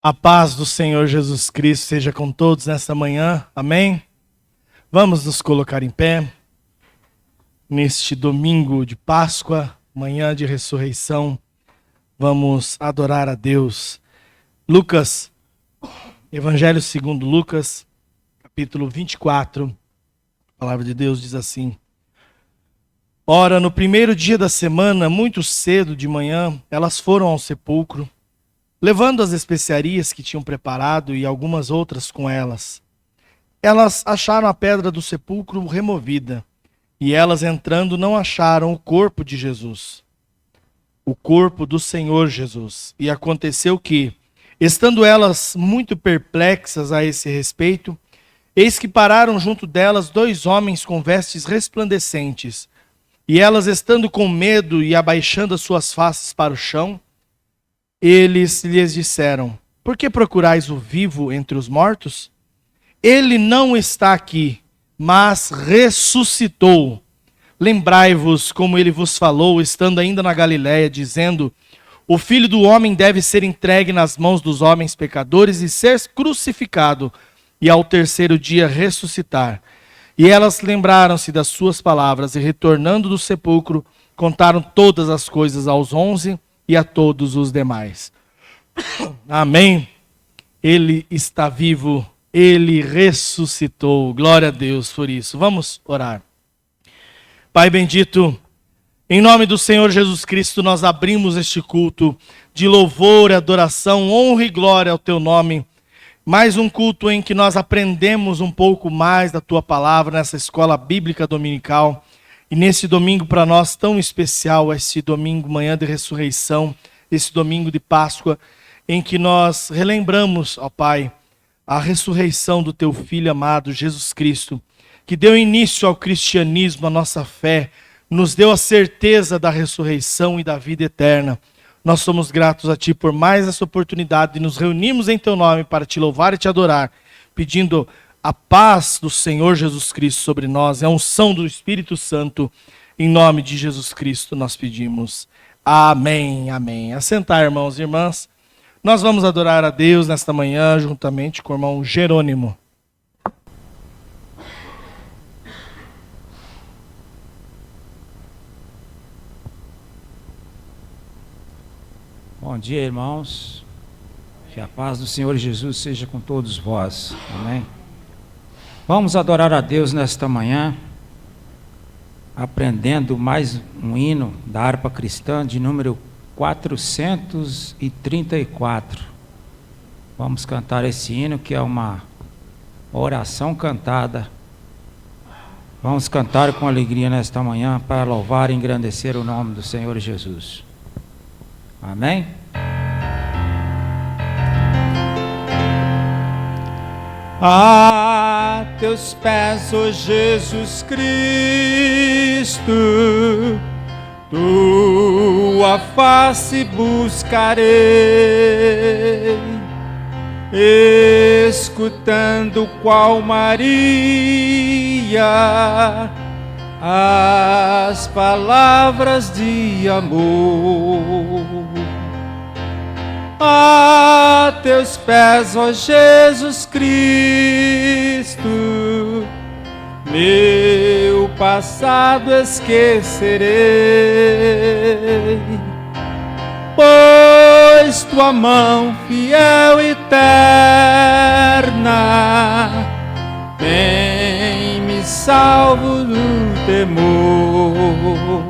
A paz do Senhor Jesus Cristo seja com todos nesta manhã, amém? Vamos nos colocar em pé, neste domingo de Páscoa, manhã de ressurreição, vamos adorar a Deus. Lucas, Evangelho segundo Lucas, capítulo 24, a palavra de Deus diz assim: Ora, no primeiro dia da semana, muito cedo de manhã, elas foram ao sepulcro, levando as especiarias que tinham preparado e algumas outras com elas. Elas acharam a pedra do sepulcro removida, e elas entrando não acharam o corpo de Jesus, o corpo do Senhor Jesus. E aconteceu que, estando elas muito perplexas a esse respeito, eis que pararam junto delas 2 homens com vestes resplandecentes, e elas, estando com medo e abaixando as suas faces para o chão, eles lhes disseram: Por que procurais o vivo entre os mortos? Ele não está aqui, mas ressuscitou. Lembrai-vos como ele vos falou, estando ainda na Galiléia, dizendo: O Filho do Homem deve ser entregue nas mãos dos homens pecadores e ser crucificado, e ao terceiro dia ressuscitar. E elas lembraram-se das suas palavras, e retornando do sepulcro, contaram todas as coisas aos 11 e a todos os demais. Amém. Ele está vivo, ele ressuscitou. Glória a Deus por isso. Vamos orar. Pai bendito, em nome do Senhor Jesus Cristo, nós abrimos este culto de louvor e adoração, honra e glória ao teu nome. Mais um culto em que nós aprendemos um pouco mais da tua palavra nessa escola bíblica dominical. E nesse domingo para nós tão especial, esse domingo, manhã de ressurreição, esse domingo de Páscoa, em que nós relembramos, ó Pai, a ressurreição do teu Filho amado, Jesus Cristo, que deu início ao cristianismo, a nossa fé, nos deu a certeza da ressurreição e da vida eterna. Nós somos gratos a Ti por mais essa oportunidade de nos reunirmos em Teu nome para Te louvar e Te adorar, pedindo a paz do Senhor Jesus Cristo sobre nós, a unção do Espírito Santo, em nome de Jesus Cristo nós pedimos. Amém, amém. Assentar, irmãos e irmãs. Nós vamos adorar a Deus nesta manhã, juntamente com o irmão Jerônimo. Bom dia, irmãos. Que a paz do Senhor Jesus seja com todos vós. Amém. Vamos adorar a Deus nesta manhã, aprendendo mais um hino da harpa cristã de número 434. Vamos cantar esse hino que é uma oração cantada. Vamos cantar com alegria nesta manhã para louvar e engrandecer o nome do Senhor Jesus. Amém? A teus pés, ó Jesus Cristo, tua face buscarei, escutando qual Maria as palavras de amor. A teus pés, ó Jesus Cristo, meu passado esquecerei, pois tua mão fiel e terna tem-me salvo do temor.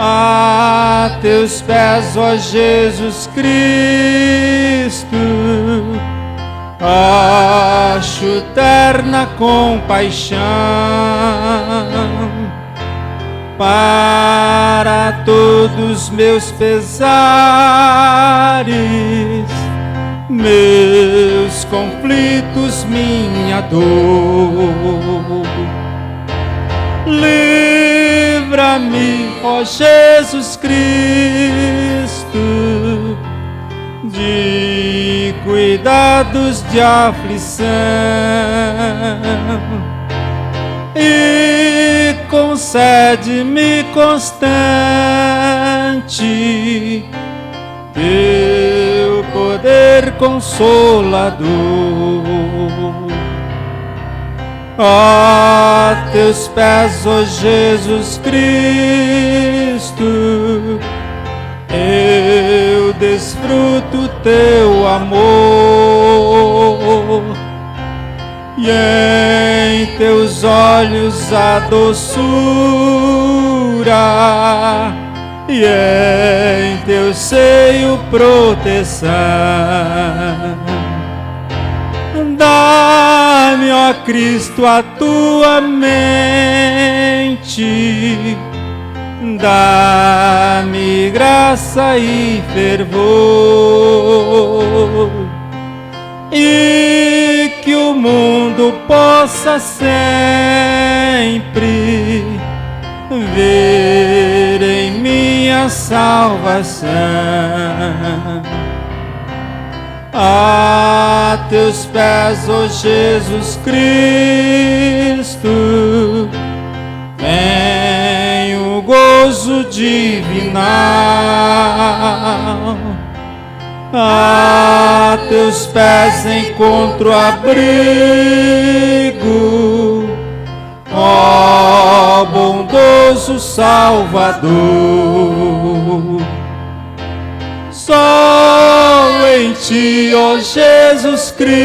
A teus pés, ó Jesus Cristo, acho terna compaixão para todos meus pesares, meus conflitos, minha dor. Livra-me, ó Jesus Cristo, de cuidados de aflição, e concede-me constante teu poder consolador. A teus pés, ó Jesus Cristo, eu desfruto teu amor, e em teus olhos a doçura, e em teu seio proteção. Dá-me, ó Cristo, a tua mente, dá-me graça e fervor, e que o mundo possa sempre ver em minha salvação. A teus pés, ó Jesus Cristo, vem o gozo divinal. A teus pés encontro abrigo, ó bondoso Salvador. Só em ti, ó Jesus Cristo,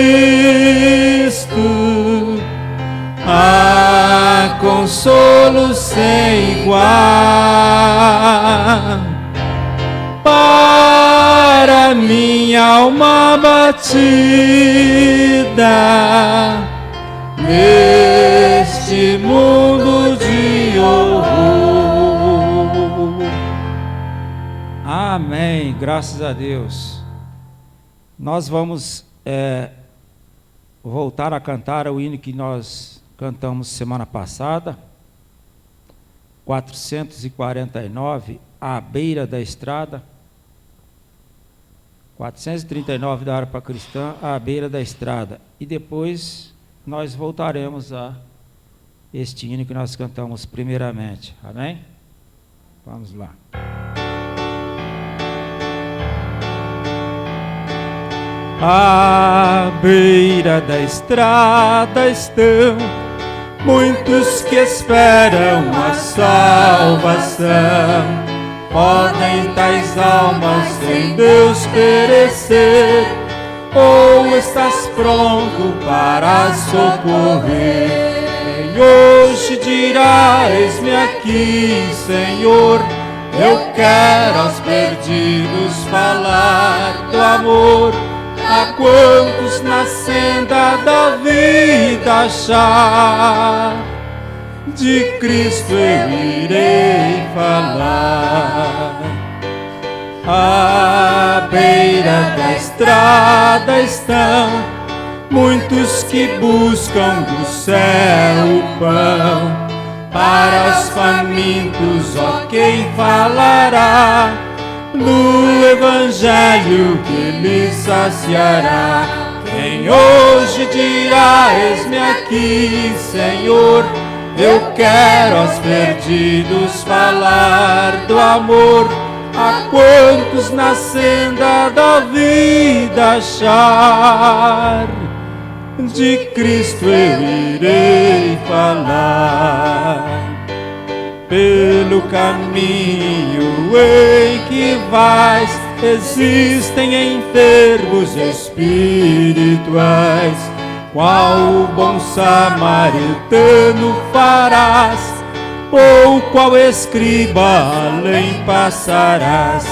há consolo sem igual para minha alma batida neste mundo de horror. Amém, graças a Deus. Nós vamos voltar a cantar o hino que nós cantamos semana passada, 449, à beira da estrada. 439 da harpa cristã, à beira da estrada. E depois nós voltaremos a este hino que nós cantamos primeiramente. Amém? Vamos lá. À beira da estrada estão muitos que esperam a salvação. Podem tais almas em Deus perecer, ou estás pronto para socorrer? Quem hoje dirá, eis-me aqui, Senhor, eu quero aos perdidos falar do amor. A quantos na senda da vida achar, de Cristo eu irei falar. À beira da estrada estão muitos que buscam do céu o pão. Para os famintos, ó, quem falará do Evangelho que lhes saciará? Quem hoje dirá, eis-me aqui, Senhor, eu quero aos perdidos falar do amor. A quantos na senda da vida achar, de Cristo eu irei falar. Pelo caminho em que vais, existem enfermos espirituais. Qual o bom samaritano farás, ou qual escriba além passarás?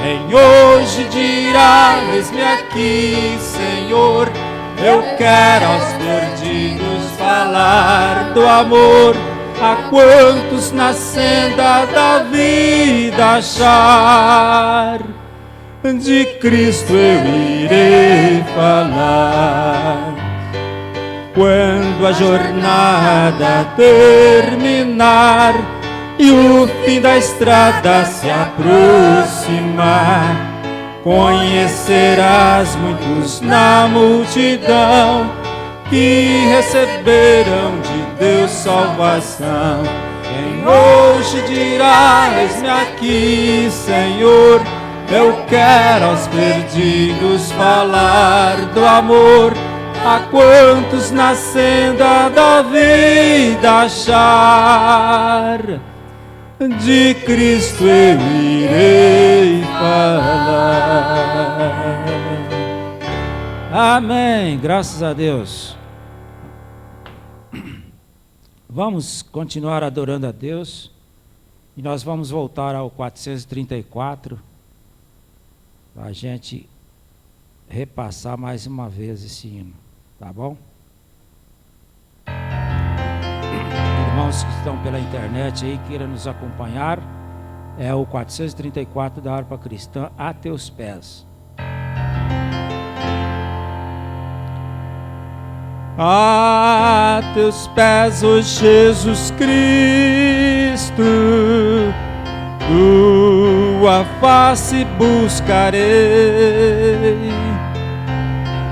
Quem hoje dirá, eis-me aqui, Senhor, eu quero aos perdidos falar do amor. A quantos na senda da vida achar, de Cristo eu irei falar. Quando a jornada terminar e o fim da estrada se aproximar, conhecerás muitos na multidão que receberam de Deus salvação. Quem hoje dirá, eis-me aqui, Senhor, Eu quero aos perdidos falar do amor, a quantos na senda da vida achar. De Cristo eu irei falar. Amém, graças a Deus. Vamos continuar adorando a Deus e nós vamos voltar ao 434 para a gente repassar mais uma vez esse hino, tá bom? Irmãos que estão pela internet aí, queiram nos acompanhar, é o 434 da harpa cristã, A Teus Pés. A teus pés, ó Jesus Cristo, tua face buscarei,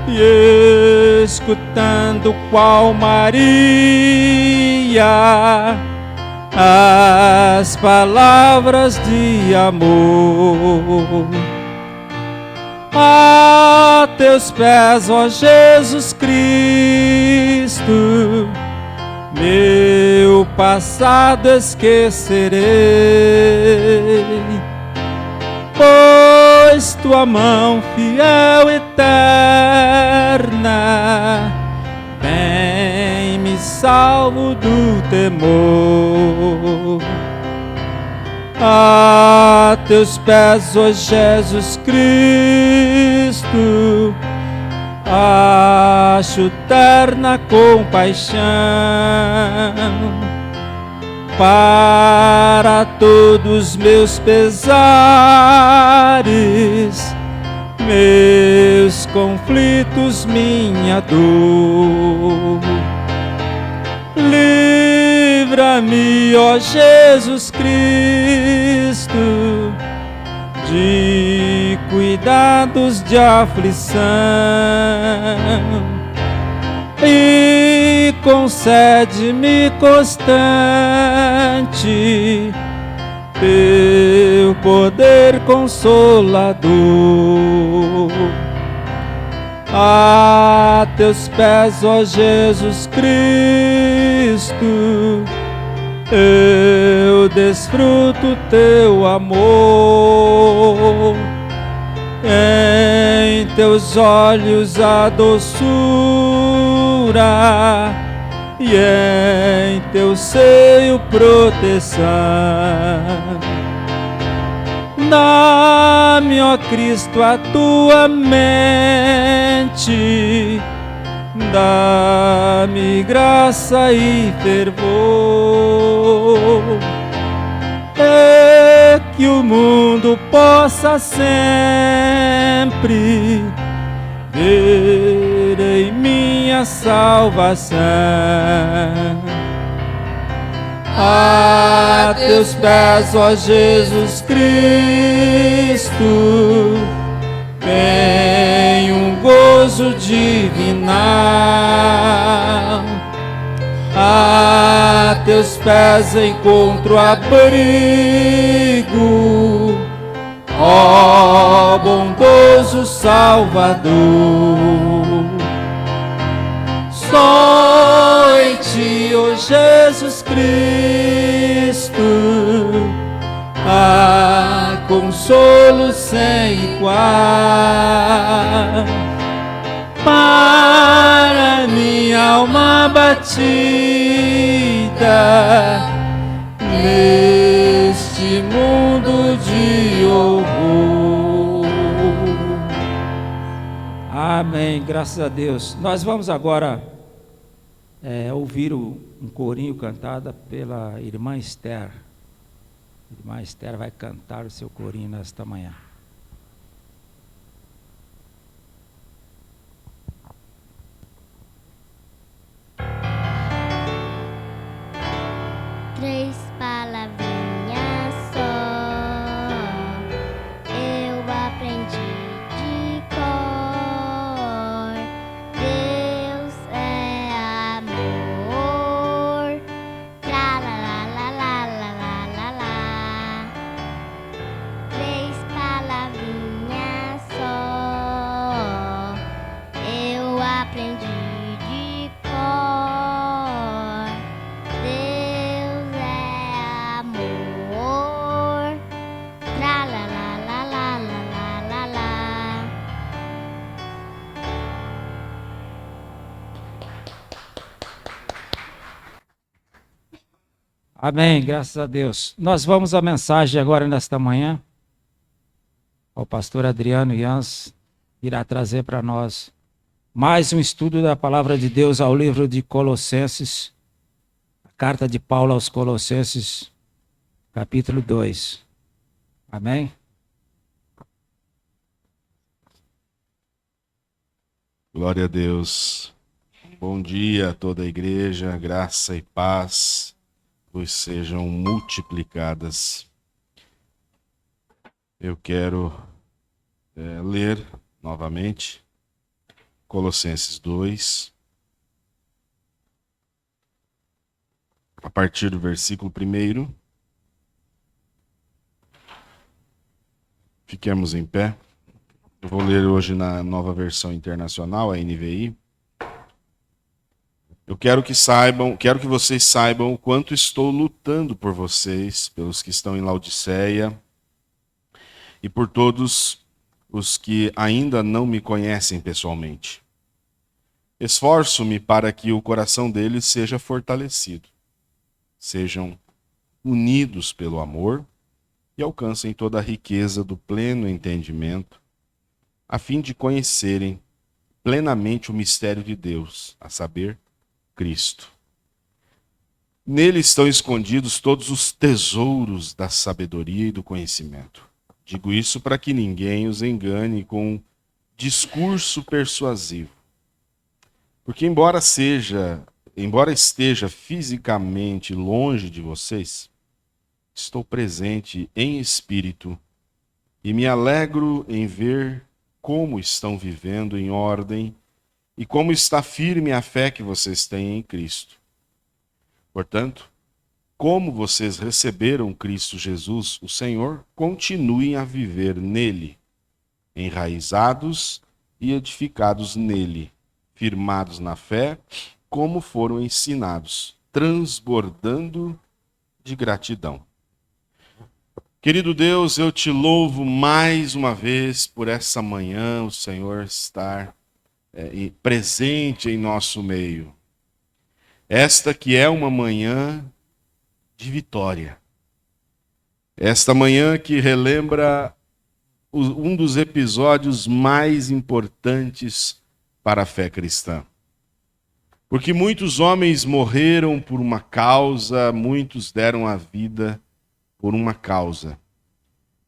e escutando qual Maria as palavras de amor. A teus pés, ó Jesus Cristo, meu passado esquecerei, pois tua mão fiel e eterna bem me salvo do temor. A teus pés, ó Jesus Cristo, acho terna compaixão para todos meus pesares, meus conflitos, minha dor. Livra-me, ó Jesus Cristo, de cuidados de aflição, e concede-me constante teu poder consolador. A teus pés, ó Jesus Cristo, eu desfruto teu amor. Em teus olhos a doçura, e em teu seio proteção. Dá-me, ó Cristo, a tua mente, dá-me graça e fervor, é que o mundo possa sempre ver em minha salvação. A teus pés, ó Jesus Cristo, tem um gozo divinal. A teus pés encontro abrigo, ó bondoso Salvador. Só em ti, ó Jesus Cristo, há consolo sem igual para minha alma batida neste mundo de horror. Amém, graças a Deus. Nós vamos agora ouvir um corinho cantado pela irmã Esther. A irmã Esther vai cantar o seu corinho nesta manhã. Três palavrinhas só eu aprendi de cor. Deus é amor. Lá, lá, lá, lá, lá, lá, lá, lá. Três palavrinhas Amém, graças a Deus. Nós vamos à mensagem agora nesta manhã. O pastor Adriano Jans irá trazer para nós mais um estudo da palavra de Deus ao livro de Colossenses, a carta de Paulo aos Colossenses, capítulo 2. Amém? Glória a Deus. Bom dia a toda a igreja, graça e paz vos sejam multiplicadas. Eu quero ler novamente Colossenses 2, a partir do versículo 1. Fiquemos em pé. Eu vou ler hoje na nova versão internacional, a NVI. Eu quero que vocês saibam o quanto estou lutando por vocês, pelos que estão em Laodiceia e por todos os que ainda não me conhecem pessoalmente. Esforço-me para que o coração deles seja fortalecido, sejam unidos pelo amor e alcancem toda a riqueza do pleno entendimento, a fim de conhecerem plenamente o mistério de Deus, a saber, Cristo. Nele estão escondidos todos os tesouros da sabedoria e do conhecimento. Digo isso para que ninguém os engane com discurso persuasivo. Porque embora esteja fisicamente longe de vocês, estou presente em espírito e me alegro em ver como estão vivendo em ordem e como está firme a fé que vocês têm em Cristo. Portanto, como vocês receberam Cristo Jesus, o Senhor, continuem a viver nele, enraizados e edificados nele, firmados na fé, como foram ensinados, transbordando de gratidão. Querido Deus, eu te louvo mais uma vez por essa manhã, o Senhor estar presente em nosso meio. Esta que é uma manhã de vitória. Esta manhã que relembra um dos episódios mais importantes para a fé cristã. Porque muitos homens morreram por uma causa, muitos deram a vida por uma causa,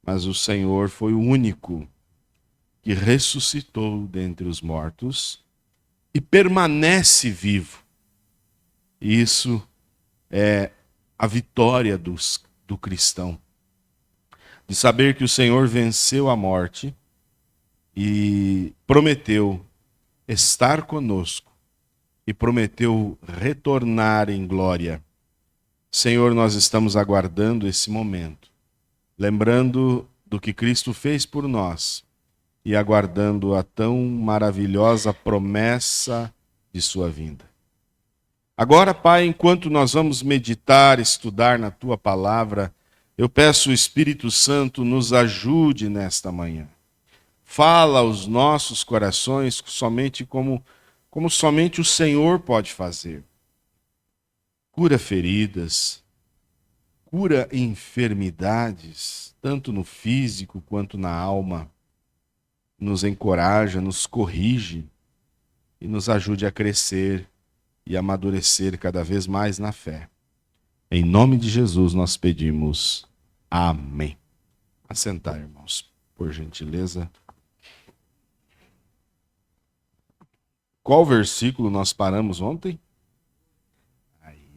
mas o Senhor foi o único que ressuscitou dentre os mortos e permanece vivo. Isso é a vitória do cristão, de saber que o Senhor venceu a morte e prometeu estar conosco e prometeu retornar em glória. Senhor, nós estamos aguardando esse momento, lembrando do que Cristo fez por nós e aguardando a tão maravilhosa promessa de sua vinda. Agora, Pai, enquanto nós vamos meditar, estudar na Tua palavra, eu peço o Espírito Santo nos ajude nesta manhã. Fala aos nossos corações somente como somente o Senhor pode fazer. Cura feridas, cura enfermidades, tanto no físico quanto na alma. Nos encoraja, nos corrige e nos ajude a crescer e amadurecer cada vez mais na fé. Em nome de Jesus nós pedimos. Amém. Assentar, irmãos, por gentileza. Qual versículo nós paramos ontem?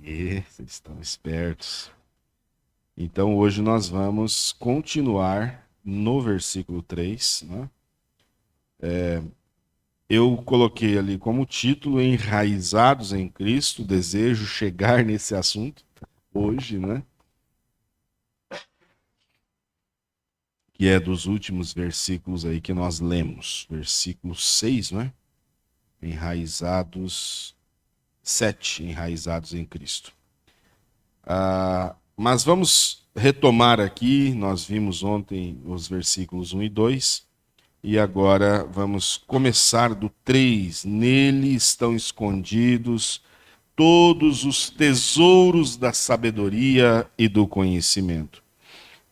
Vocês estão espertos. Então hoje nós vamos continuar no versículo 3. Né? Eu coloquei ali como título Enraizados em Cristo, desejo chegar nesse assunto hoje, né? Que é dos últimos versículos aí que nós lemos. Versículo 6, não é? Enraizados... 7, enraizados em Cristo. Mas vamos retomar aqui, nós vimos ontem os versículos 1 e 2, e agora vamos começar do 3. Nele estão escondidos todos os tesouros da sabedoria e do conhecimento.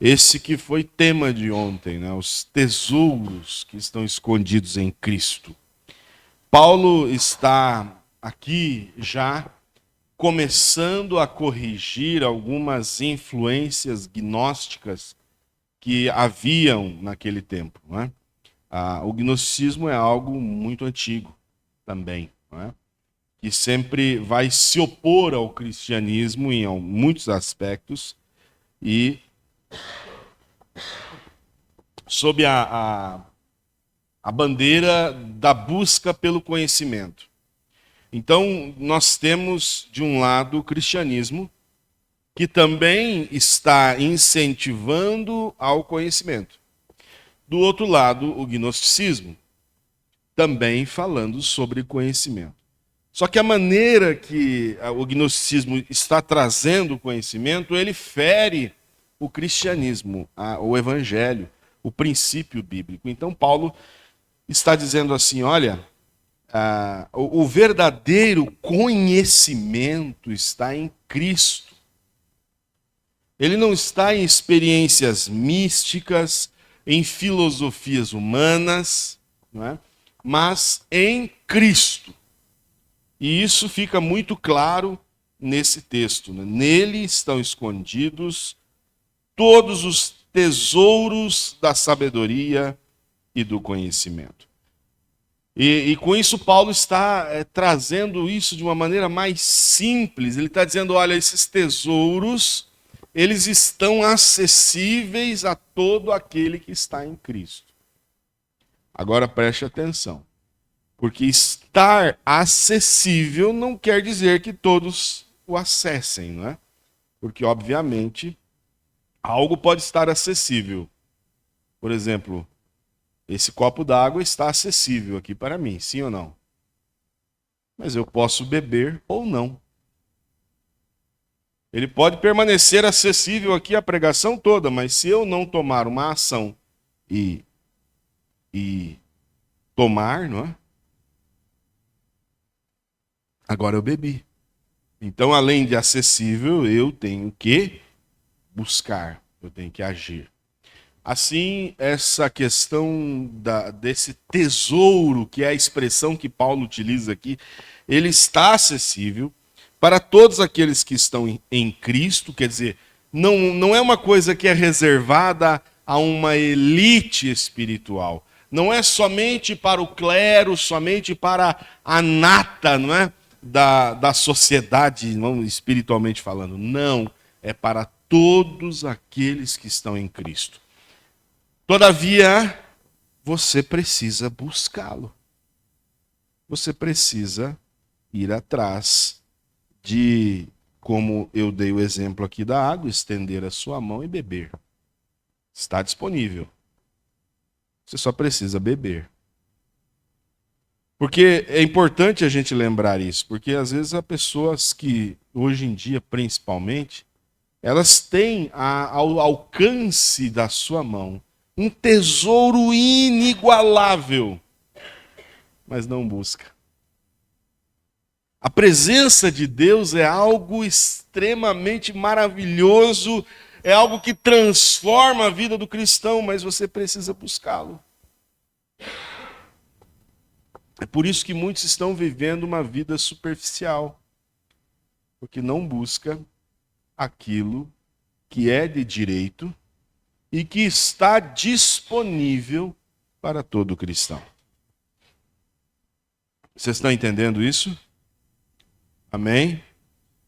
Esse que foi tema de ontem, né? Os tesouros que estão escondidos em Cristo. Paulo está aqui já começando a corrigir algumas influências gnósticas que haviam naquele tempo. Não é? O gnosticismo é algo muito antigo também, não é? Que sempre vai se opor ao cristianismo em muitos aspectos e sob a bandeira da busca pelo conhecimento. Então, nós temos, de um lado, o cristianismo, que também está incentivando ao conhecimento. Do outro lado, o gnosticismo, também falando sobre conhecimento. Só que a maneira que o gnosticismo está trazendo o conhecimento, ele fere o cristianismo, o evangelho, o princípio bíblico. Então, Paulo está dizendo assim, olha, o verdadeiro conhecimento está em Cristo. Ele não está em experiências místicas, em filosofias humanas, não é? Mas em Cristo. E isso fica muito claro nesse texto. Né? Nele estão escondidos todos os tesouros da sabedoria e do conhecimento. E com isso Paulo está trazendo isso de uma maneira mais simples. Ele está dizendo, olha, esses tesouros, eles estão acessíveis a todo aquele que está em Cristo. Agora preste atenção, porque estar acessível não quer dizer que todos o acessem, não é? Porque, obviamente, algo pode estar acessível. Por exemplo, esse copo d'água está acessível aqui para mim, sim ou não? Mas eu posso beber ou não. Ele pode permanecer acessível aqui a pregação toda, mas se eu não tomar uma ação e tomar, não é? Agora eu bebi. Então, além de acessível, eu tenho que buscar, eu tenho que agir. Assim, essa questão desse tesouro, que é a expressão que Paulo utiliza aqui, ele está acessível para todos aqueles que estão em Cristo, quer dizer, não é uma coisa que é reservada a uma elite espiritual. Não é somente para o clero, somente para a nata, não é? Da sociedade, espiritualmente falando. Não, é para todos aqueles que estão em Cristo. Todavia, você precisa buscá-lo. Você precisa ir atrás de, como eu dei o exemplo aqui da água, estender a sua mão e beber. Está disponível. Você só precisa beber. Porque é importante a gente lembrar isso, porque às vezes há pessoas que, hoje em dia principalmente, elas têm ao alcance da sua mão um tesouro inigualável, mas não busca. A presença de Deus é algo extremamente maravilhoso, é algo que transforma a vida do cristão, mas você precisa buscá-lo. É por isso que muitos estão vivendo uma vida superficial, porque não busca aquilo que é de direito e que está disponível para todo cristão. Vocês estão entendendo isso? Amém?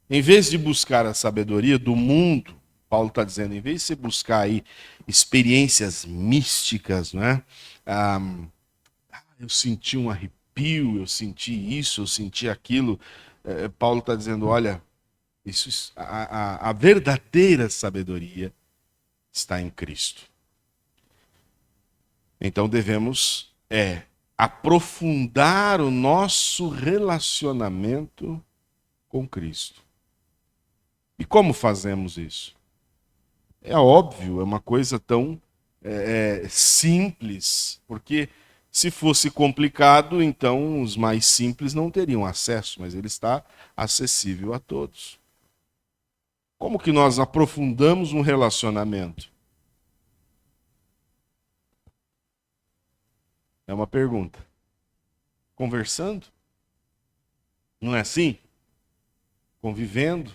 Em vez de buscar a sabedoria do mundo, Paulo está dizendo, em vez de você buscar aí experiências místicas, não é? Eu senti um arrepio, eu senti isso, eu senti aquilo. Paulo está dizendo, olha, a verdadeira sabedoria está em Cristo. Então devemos aprofundar o nosso relacionamento com Cristo. E como fazemos isso? É óbvio, é uma coisa tão simples, porque Se fosse complicado, então os mais simples não teriam acesso, mas ele está acessível a todos. Como que nós aprofundamos um relacionamento? É uma pergunta. Conversando? Não é assim? Convivendo?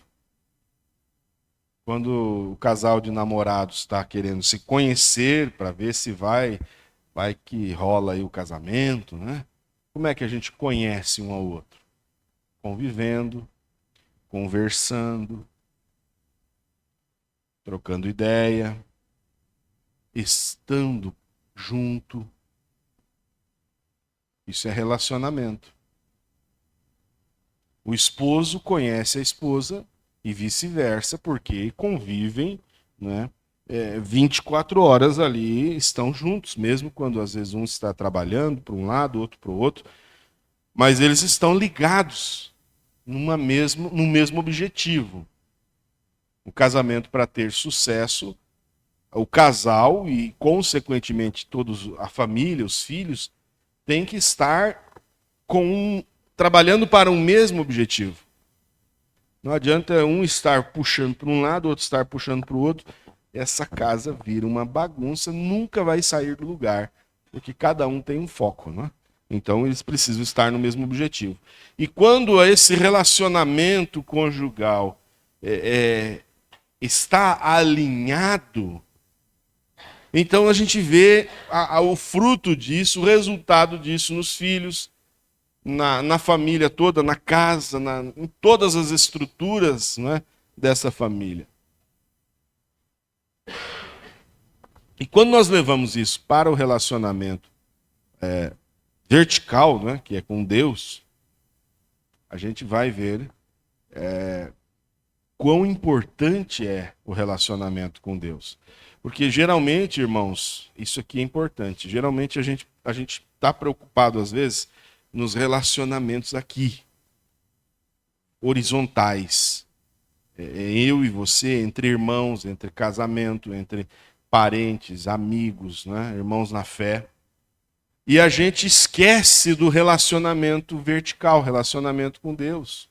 Quando o casal de namorados está querendo se conhecer para ver se vai que rola aí o casamento, né? Como é que a gente conhece um ao outro? Convivendo, conversando, trocando ideia, estando junto. Isso é relacionamento. O esposo conhece a esposa e vice-versa, porque convivem, né? 24 horas ali, estão juntos, mesmo quando às vezes um está trabalhando para um lado, outro para o outro, mas eles estão ligados no mesmo objetivo. O casamento, para ter sucesso, o casal e, consequentemente, todos, a família, os filhos, tem que estar trabalhando para um mesmo objetivo. Não adianta um estar puxando para um lado, outro estar puxando para o outro. Essa casa vira uma bagunça, nunca vai sair do lugar, porque cada um tem um foco, não é? Então eles precisam estar no mesmo objetivo. E quando esse relacionamento conjugal está alinhado, então a gente vê o fruto disso, o resultado disso nos filhos, na família toda, na casa, em todas as estruturas, né, dessa família. E quando nós levamos isso para o relacionamento vertical, né, que é com Deus, a gente vai ver quão importante é o relacionamento com Deus. Porque geralmente, irmãos, isso aqui é importante. Geralmente a gente está preocupado, às vezes, nos relacionamentos aqui, horizontais. Eu e você, entre irmãos, entre casamento, entre parentes, amigos, né? Irmãos na fé. E a gente esquece do relacionamento vertical, relacionamento com Deus.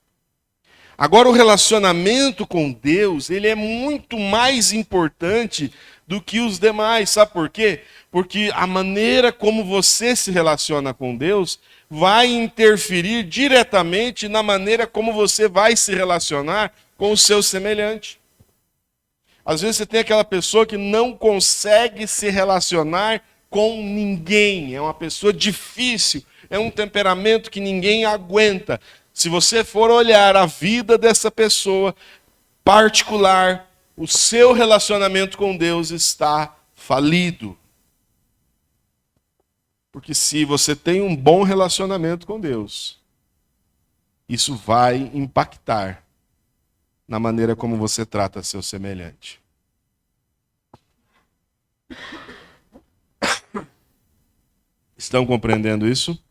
Agora, o relacionamento com Deus, ele é muito mais importante do que os demais. Sabe por quê? Porque a maneira como você se relaciona com Deus vai interferir diretamente na maneira como você vai se relacionar com o seu semelhante. Às vezes você tem aquela pessoa que não consegue se relacionar com ninguém. É uma pessoa difícil, é um temperamento que ninguém aguenta. Se você for olhar a vida dessa pessoa particular, o seu relacionamento com Deus está falido. Porque se você tem um bom relacionamento com Deus, isso vai impactar na maneira como você trata seu semelhante. Estão compreendendo isso?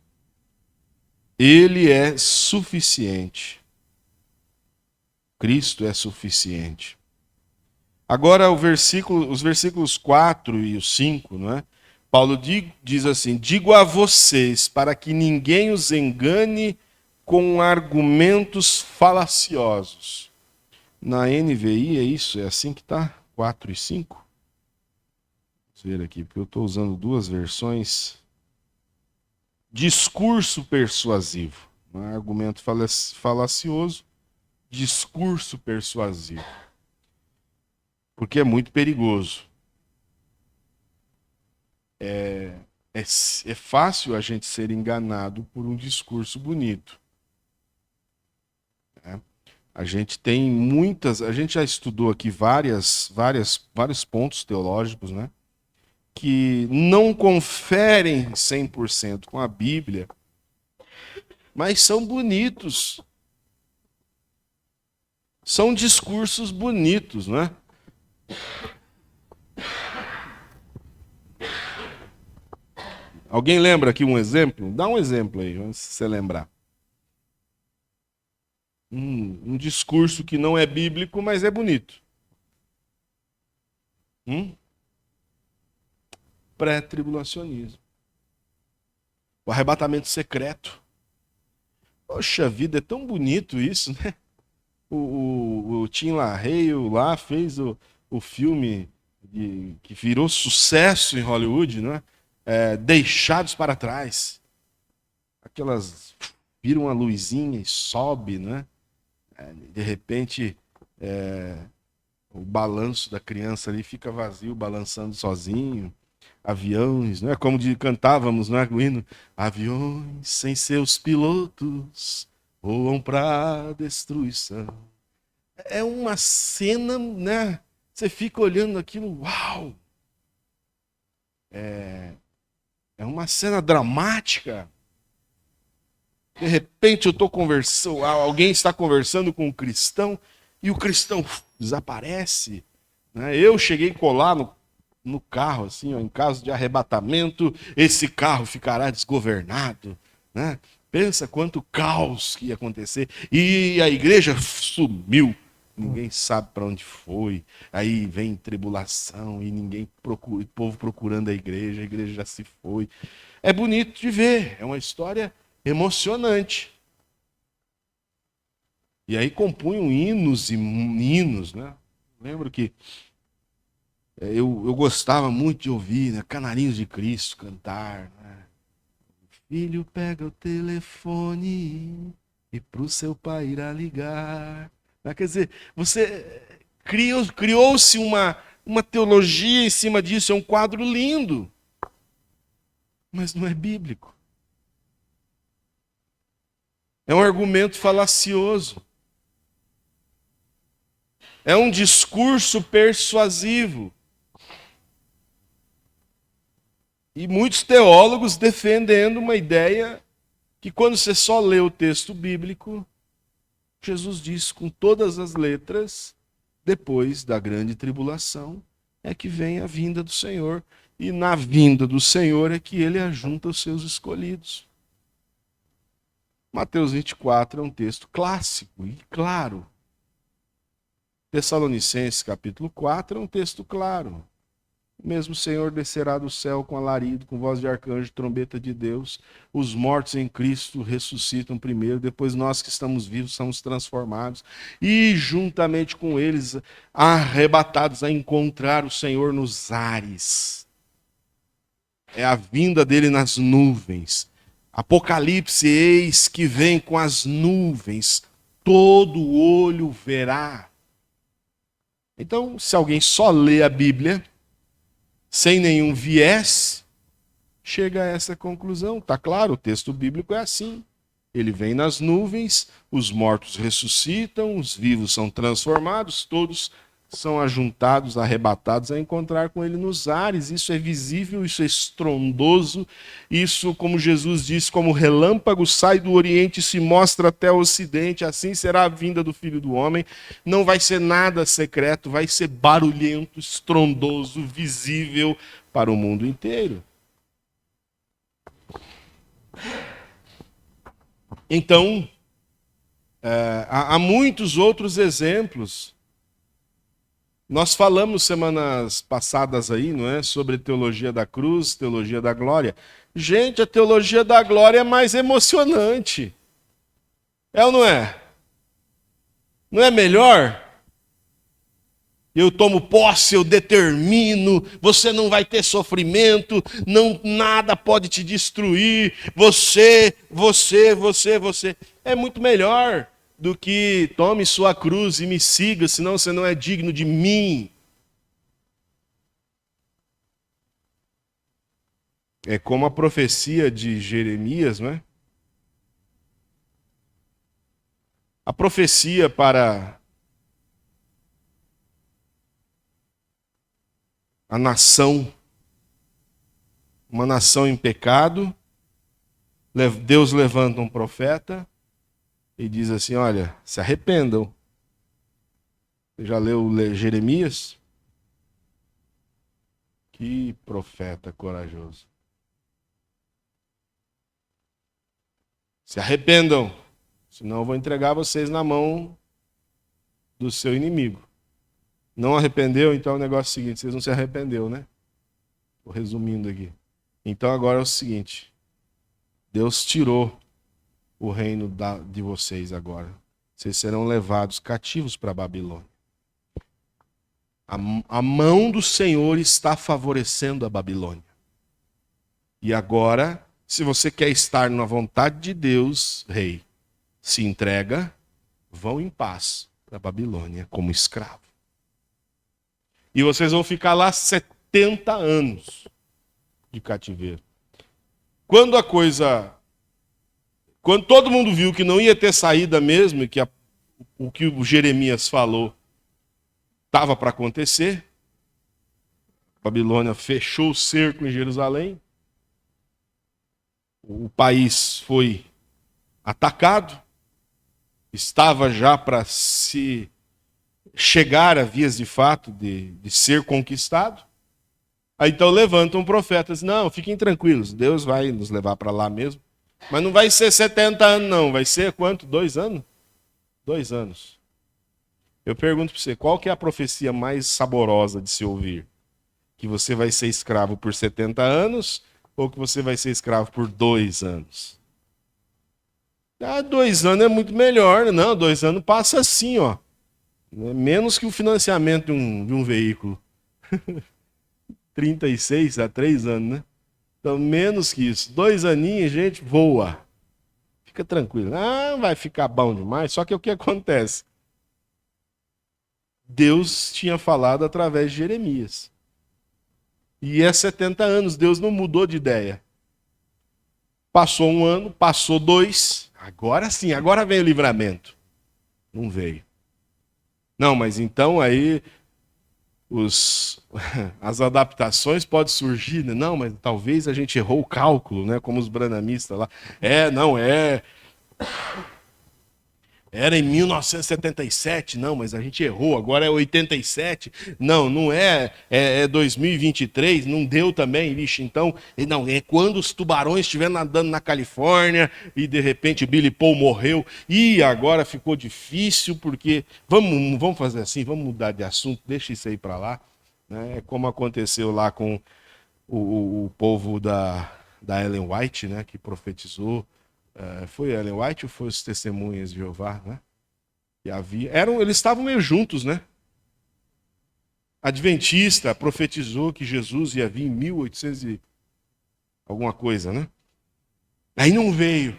Ele é suficiente. Cristo é suficiente. Agora os versículos 4 e o 5, não é? Paulo diz assim: digo a vocês, para que ninguém os engane com argumentos falaciosos. Na NVI é isso? É assim que está? 4 e 5? Vamos ver aqui, porque eu estou usando duas versões. Discurso persuasivo. Não é argumento falacioso, discurso persuasivo. Porque é muito perigoso. É fácil a gente ser enganado por um discurso bonito. A gente tem a gente já estudou aqui vários pontos teológicos, né, que não conferem 100% com a Bíblia, mas são bonitos. São discursos bonitos, né? Alguém lembra aqui um exemplo? Dá um exemplo aí, se você lembrar. Um discurso que não é bíblico, mas é bonito. Pré-tribulacionismo. O arrebatamento secreto. Poxa vida, é tão bonito isso, né? O Tim LaHaye lá fez o filme que virou sucesso em Hollywood, né? Deixados para Trás. Aquelas viram uma luzinha e sobe, né? De repente, o balanço da criança ali fica vazio, balançando sozinho. Aviões, não é como cantávamos, não é, o hino? Aviões sem seus pilotos voam para destruição. É uma cena, né? Você fica olhando aquilo, uau! É uma cena dramática. De repente eu estou conversando, alguém está conversando com um cristão e o cristão desaparece. Né? Eu cheguei a colar no carro, assim, ó, em caso de arrebatamento, esse carro ficará desgovernado. Né? Pensa quanto caos que ia acontecer. E a igreja sumiu. Ninguém sabe para onde foi. Aí vem tribulação e ninguém procura, o povo procurando a igreja já se foi. É bonito de ver, é uma história emocionante. E aí compunham hinos e hinos, né? Lembro que eu gostava muito de ouvir, né? Canarinhos de Cristo cantar. Né? Filho, pega o telefone e pro seu pai irá ligar. Quer dizer, você criou-se uma teologia em cima disso, é um quadro lindo, mas não é bíblico. É um argumento falacioso. É um discurso persuasivo. E muitos teólogos defendendo uma ideia que quando você só lê o texto bíblico, Jesus diz com todas as letras, depois da grande tribulação, é que vem a vinda do Senhor. E na vinda do Senhor é que ele ajunta os seus escolhidos. Mateus 24 é um texto clássico e claro. Tessalonicenses capítulo 4 é um texto claro. O mesmo Senhor descerá do céu com alarido, com voz de arcanjo, trombeta de Deus. Os mortos em Cristo ressuscitam primeiro, depois nós que estamos vivos somos transformados e juntamente com eles arrebatados a encontrar o Senhor nos ares. É a vinda dele nas nuvens. Apocalipse, eis que vem com as nuvens, todo olho verá. Então, se alguém só lê a Bíblia, sem nenhum viés, chega a essa conclusão. Está claro, o texto bíblico é assim. Ele vem nas nuvens, os mortos ressuscitam, os vivos são transformados, todos são ajuntados, arrebatados a encontrar com ele nos ares. Isso é visível, isso é estrondoso. Isso, como Jesus disse, como relâmpago sai do Oriente e se mostra até o Ocidente. Assim será a vinda do Filho do Homem. Não vai ser nada secreto, vai ser barulhento, estrondoso, visível para o mundo inteiro. Então, há muitos outros exemplos. Nós falamos semanas passadas aí, não é, sobre teologia da cruz, teologia da glória. Gente, a teologia da glória é mais emocionante. É ou não é? Não é melhor? Eu tomo posse, eu determino, você não vai ter sofrimento, não, nada pode te destruir, você. É muito melhor do que tome sua cruz e me siga, senão você não é digno de mim. É como a profecia de Jeremias, não é? A profecia para a nação, uma nação em pecado, Deus levanta um profeta e diz assim, olha, se arrependam. Você já leu Jeremias? Que profeta corajoso. Se arrependam, senão eu vou entregar vocês na mão do seu inimigo. Não arrependeu? Então o negócio é o seguinte, vocês não se arrependeu, né? Estou resumindo aqui. Então agora é o seguinte, Deus tirou o reino de vocês agora. Vocês serão levados cativos para a Babilônia. A mão do Senhor está favorecendo a Babilônia. E agora, se você quer estar na vontade de Deus, rei, se entrega, vão em paz para a Babilônia como escravo. E vocês vão ficar lá 70 anos de cativeiro. Quando todo mundo viu que não ia ter saída mesmo, e que o que o Jeremias falou estava para acontecer, a Babilônia fechou o cerco em Jerusalém, o país foi atacado, estava já para se chegar a vias de fato de ser conquistado. Aí então levantam profetas, não, fiquem tranquilos, Deus vai nos levar para lá mesmo. Mas não vai ser 70 anos não, vai ser quanto? 2 anos? 2 anos. Eu pergunto para você, qual que é a profecia mais saborosa de se ouvir? Que você vai ser escravo por 70 anos ou que você vai ser escravo por 2 anos? 2 anos é muito melhor, não, 2 anos passa assim, ó. Menos que o financiamento de um veículo. 36 a 3 anos, né? Então, menos que isso. 2 aninhos, gente, voa. Fica tranquilo. Ah, vai ficar bom demais. Só que o que acontece? Deus tinha falado através de Jeremias. E é 70 anos, Deus não mudou de ideia. Passou 1 ano, passou 2. Agora sim, agora vem o livramento. Não veio. Não, mas então aí as adaptações podem surgir, né? Não, mas talvez a gente errou o cálculo, né? Como os branamistas lá. Era em 1977, não, mas a gente errou, agora é 87. Não, não é 2023, não deu também, vixe, então, não, é quando os tubarões estiverem nadando na Califórnia e de repente Billy Paul morreu e agora ficou difícil porque vamos fazer assim, vamos mudar de assunto, deixa isso aí para lá, né? Como aconteceu lá com o povo da Ellen White, né, que profetizou. Foi Ellen White ou foi os Testemunhas de Jeová, né? Que eles estavam meio juntos, né? Adventista profetizou que Jesus ia vir em 1800 e alguma coisa, né? Aí não veio.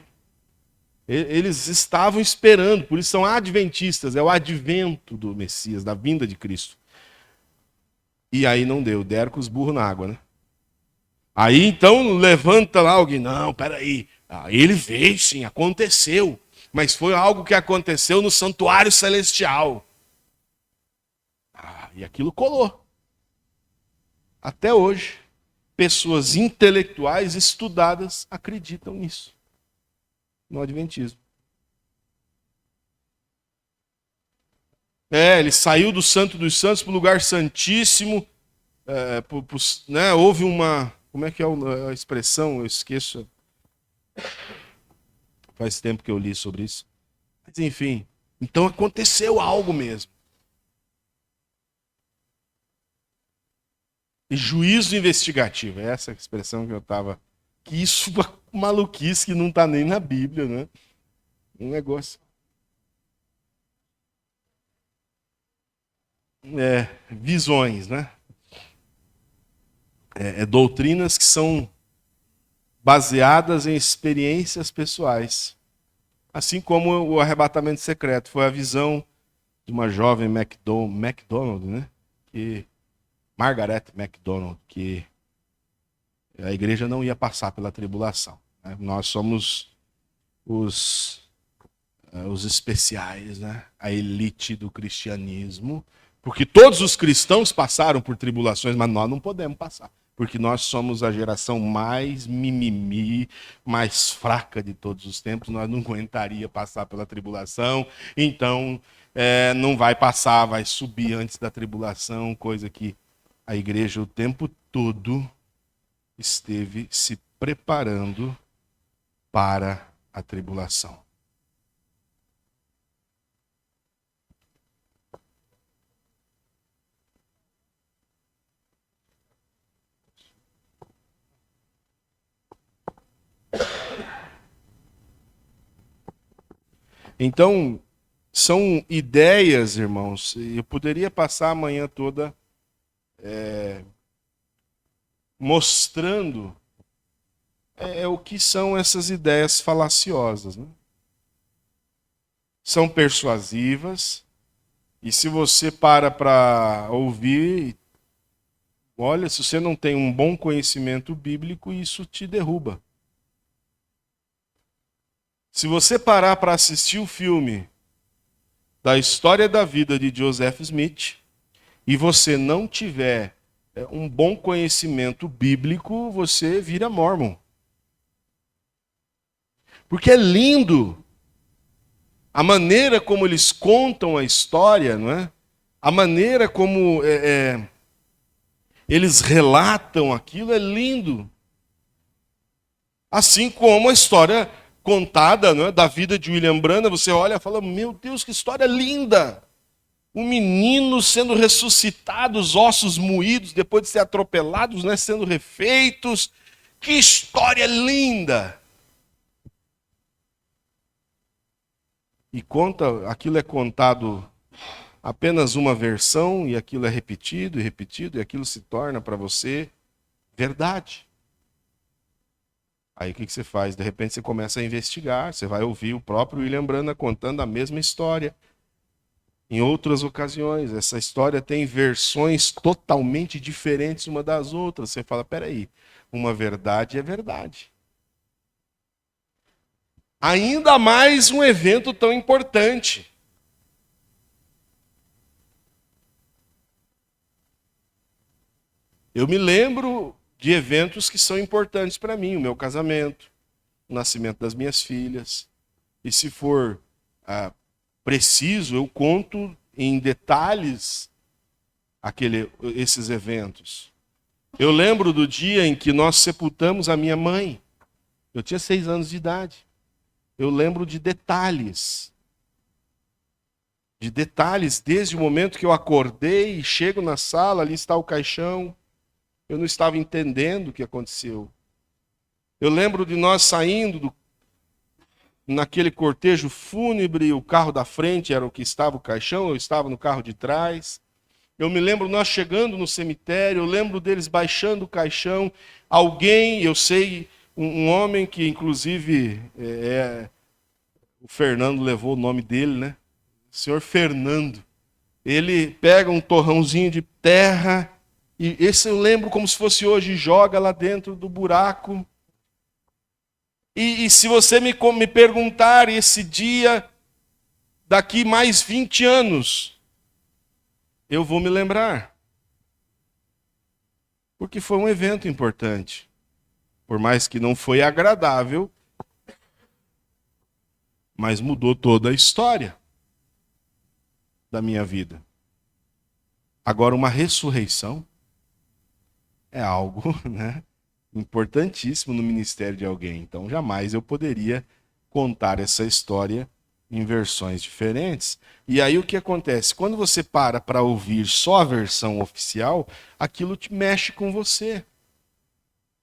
Eles estavam esperando, por isso são adventistas, é o advento do Messias, da vinda de Cristo. E aí não deu, deram com os burros na água, né? Aí então levanta lá alguém, não, peraí. Ele veio, sim, aconteceu. Mas foi algo que aconteceu no santuário celestial. E aquilo colou. Até hoje, pessoas intelectuais estudadas acreditam nisso. No Adventismo. Ele saiu do Santo dos Santos para o lugar santíssimo. Né, houve uma... Como é que é a expressão? Eu esqueço. Faz tempo que eu li sobre isso. Mas enfim, então aconteceu algo mesmo. E juízo investigativo, é essa expressão que eu estava... Que isso é uma maluquice que não está nem na Bíblia, né? Um negócio... visões, né? Doutrinas que são baseadas em experiências pessoais. Assim como o arrebatamento secreto foi a visão de uma jovem MacDonald, né? Margaret MacDonald, que a igreja não ia passar pela tribulação, né? Nós somos os especiais, né? A elite do cristianismo, porque todos os cristãos passaram por tribulações, mas nós não podemos passar. Porque nós somos a geração mais mimimi, mais fraca de todos os tempos. Nós não aguentaria passar pela tribulação. Então, não vai passar, vai subir antes da tribulação. Coisa que a igreja o tempo todo esteve se preparando para a tribulação. Então, são ideias, irmãos. Eu poderia passar a manhã toda mostrando o que são essas ideias falaciosas, né? São persuasivas, e se você para ouvir, olha, se você não tem um bom conhecimento bíblico, isso te derruba. Se você parar para assistir o filme da história da vida de Joseph Smith, e você não tiver um bom conhecimento bíblico, você vira mórmon. Porque é lindo a maneira como eles contam a história, não é? A maneira como eles relatam aquilo é lindo. Assim como a história contada, não é, da vida de William Branham, você olha e fala, meu Deus, que história linda! Um menino sendo ressuscitado, os ossos moídos, depois de ser atropelados, né, sendo refeitos. Que história linda! E aquilo é contado apenas uma versão, e aquilo é repetido e repetido, e aquilo se torna para você verdade. Aí o que você faz? De repente você começa a investigar, você vai ouvir o próprio William Branham contando a mesma história. Em outras ocasiões, essa história tem versões totalmente diferentes uma das outras. Você fala, peraí, uma verdade é verdade. Ainda mais um evento tão importante. Eu me lembro de eventos que são importantes para mim, o meu casamento, o nascimento das minhas filhas. E se for preciso, eu conto em detalhes esses eventos. Eu lembro do dia em que nós sepultamos a minha mãe. Eu tinha 6 anos de idade. Eu lembro de detalhes. De detalhes, desde o momento que eu acordei e chego na sala, ali está o caixão. Eu não estava entendendo o que aconteceu. Eu lembro de nós saindo naquele cortejo fúnebre, o carro da frente era o que estava o caixão, eu estava no carro de trás. Eu me lembro nós chegando no cemitério, eu lembro deles baixando o caixão. Alguém, eu sei, um homem que inclusive o Fernando levou o nome dele, né? O senhor Fernando. Ele pega um torrãozinho de terra, e esse eu lembro como se fosse hoje, joga lá dentro do buraco. E se você me perguntar esse dia, daqui mais 20 anos, eu vou me lembrar. Porque foi um evento importante. Por mais que não foi agradável, mas mudou toda a história da minha vida. Agora, uma ressurreição é algo, né, importantíssimo no ministério de alguém. Então, jamais eu poderia contar essa história em versões diferentes. E aí o que acontece? Quando você para ouvir só a versão oficial, aquilo te mexe com você.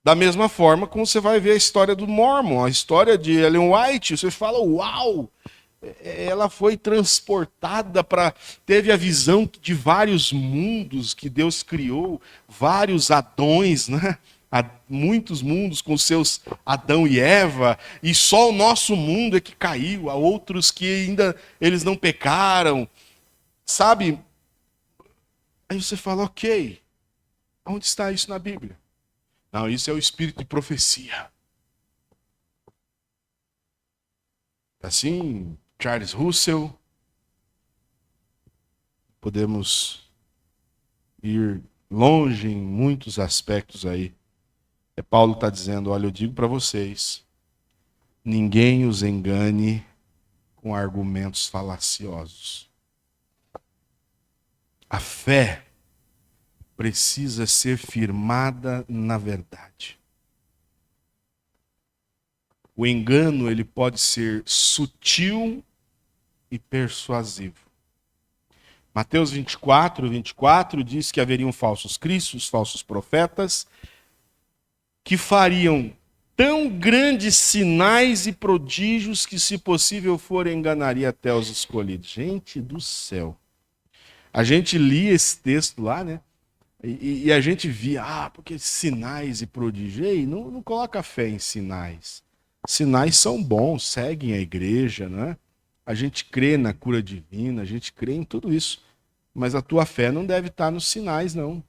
Da mesma forma como você vai ver a história do Mormon, a história de Ellen White, você fala, uau! Ela foi transportada teve a visão de vários mundos que Deus criou, vários Adões, né? Muitos mundos com seus Adão e Eva, e só o nosso mundo é que caiu, há outros que ainda eles não pecaram, sabe? Aí você fala, ok, onde está isso na Bíblia? Não, isso é o espírito de profecia. Assim, Charles Russell, podemos ir longe em muitos aspectos aí. Paulo está dizendo, olha, eu digo para vocês, ninguém os engane com argumentos falaciosos. A fé precisa ser firmada na verdade. O engano, ele pode ser sutil e persuasivo. Mateus 24 diz que haveriam falsos cristos, falsos profetas, que fariam tão grandes sinais e prodígios que, se possível for, enganaria até os escolhidos. Gente do céu. A gente lia esse texto lá, né? E a gente via, porque sinais e prodígios. Ei, não coloca fé em sinais. Sinais são bons, seguem a igreja, né? A gente crê na cura divina, a gente crê em tudo isso. Mas a tua fé não deve estar nos sinais, não.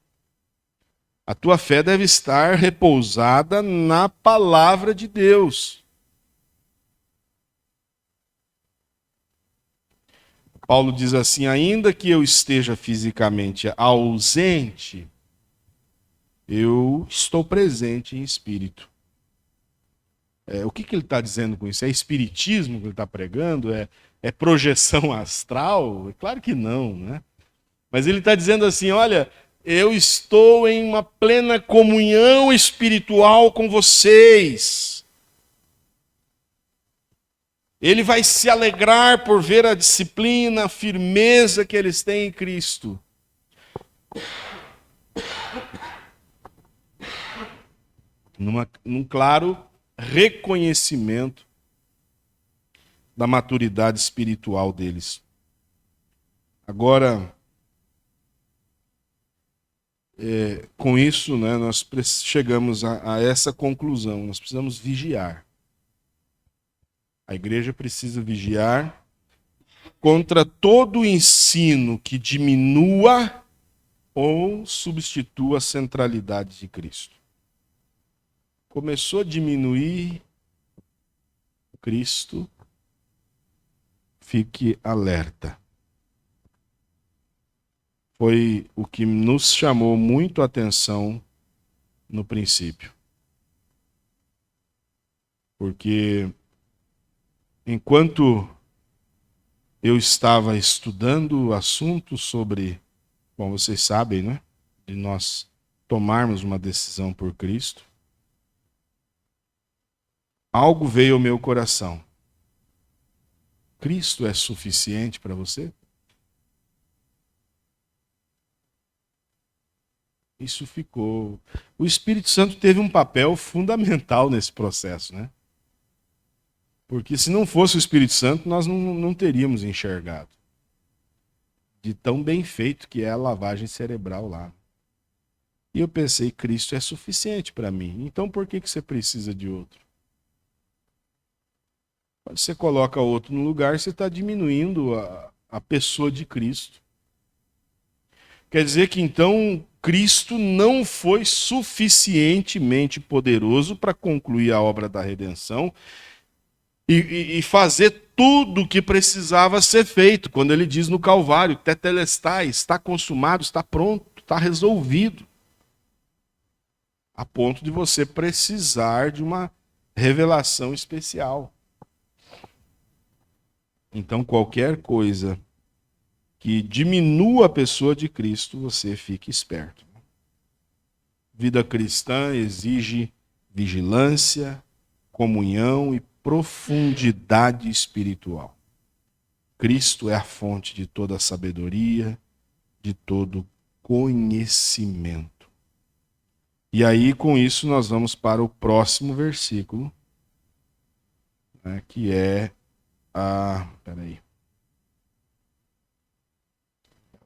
A tua fé deve estar repousada na palavra de Deus. Paulo diz assim: ainda que eu esteja fisicamente ausente, eu estou presente em espírito. O que ele está dizendo com isso? É espiritismo que ele está pregando? É projeção astral? É claro que não, né? Mas ele está dizendo assim: olha, eu estou em uma plena comunhão espiritual com vocês. Ele vai se alegrar por ver a disciplina, a firmeza que eles têm em Cristo. Num claro reconhecimento da maturidade espiritual deles. Agora, com isso, né, nós chegamos a essa conclusão. Nós precisamos vigiar. A igreja precisa vigiar contra todo ensino que diminua ou substitua a centralidade de Cristo. Começou a diminuir Cristo, fique alerta. Foi o que nos chamou muito a atenção no princípio. Porque enquanto eu estava estudando o assunto sobre, bom, vocês sabem, né? De nós tomarmos uma decisão por Cristo, algo veio ao meu coração. Cristo é suficiente para você? Isso ficou. O Espírito Santo teve um papel fundamental nesse processo, né? Porque se não fosse o Espírito Santo, nós não teríamos enxergado. De tão bem feito que é a lavagem cerebral lá. E eu pensei, Cristo é suficiente para mim. Então por que você precisa de outro? Quando você coloca outro no lugar, você está diminuindo a pessoa de Cristo. Quer dizer que então Cristo não foi suficientemente poderoso para concluir a obra da redenção e fazer tudo o que precisava ser feito. Quando ele diz no Calvário, tetelestai, está consumado, está pronto, está resolvido. A ponto de você precisar de uma revelação especial. Então qualquer coisa que diminua a pessoa de Cristo, você fique esperto. Vida cristã exige vigilância, comunhão e profundidade espiritual. Cristo é a fonte de toda a sabedoria, de todo conhecimento. E aí, com isso, nós vamos para o próximo versículo, né, que é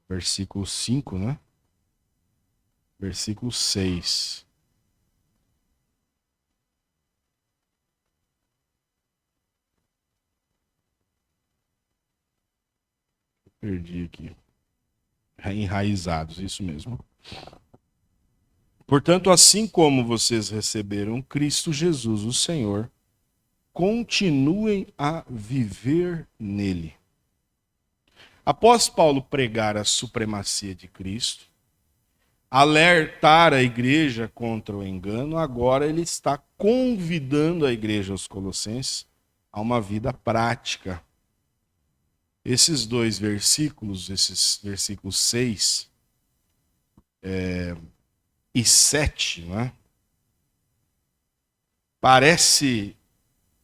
versículo 5, né? Versículo 6. Perdi aqui. Enraizados, isso mesmo. Portanto, assim como vocês receberam Cristo Jesus, o Senhor, continuem a viver nele. Após Paulo pregar a supremacia de Cristo, alertar a igreja contra o engano, agora ele está convidando a igreja aos Colossenses a uma vida prática. Esses dois versículos, esses versículos 6 e 7, né? Parece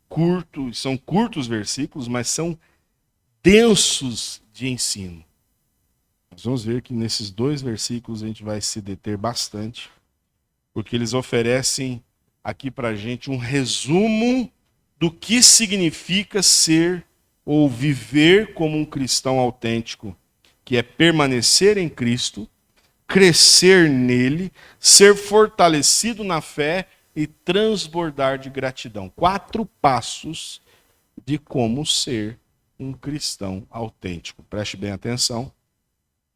curto, são curtos versículos, mas são densos de ensino. Nós vamos ver que nesses dois versículos a gente vai se deter bastante, porque eles oferecem aqui para a gente um resumo do que significa ser ou viver como um cristão autêntico, que é permanecer em Cristo, crescer nele, ser fortalecido na fé e transbordar de gratidão. 4 passos de como ser um cristão autêntico. Preste bem atenção,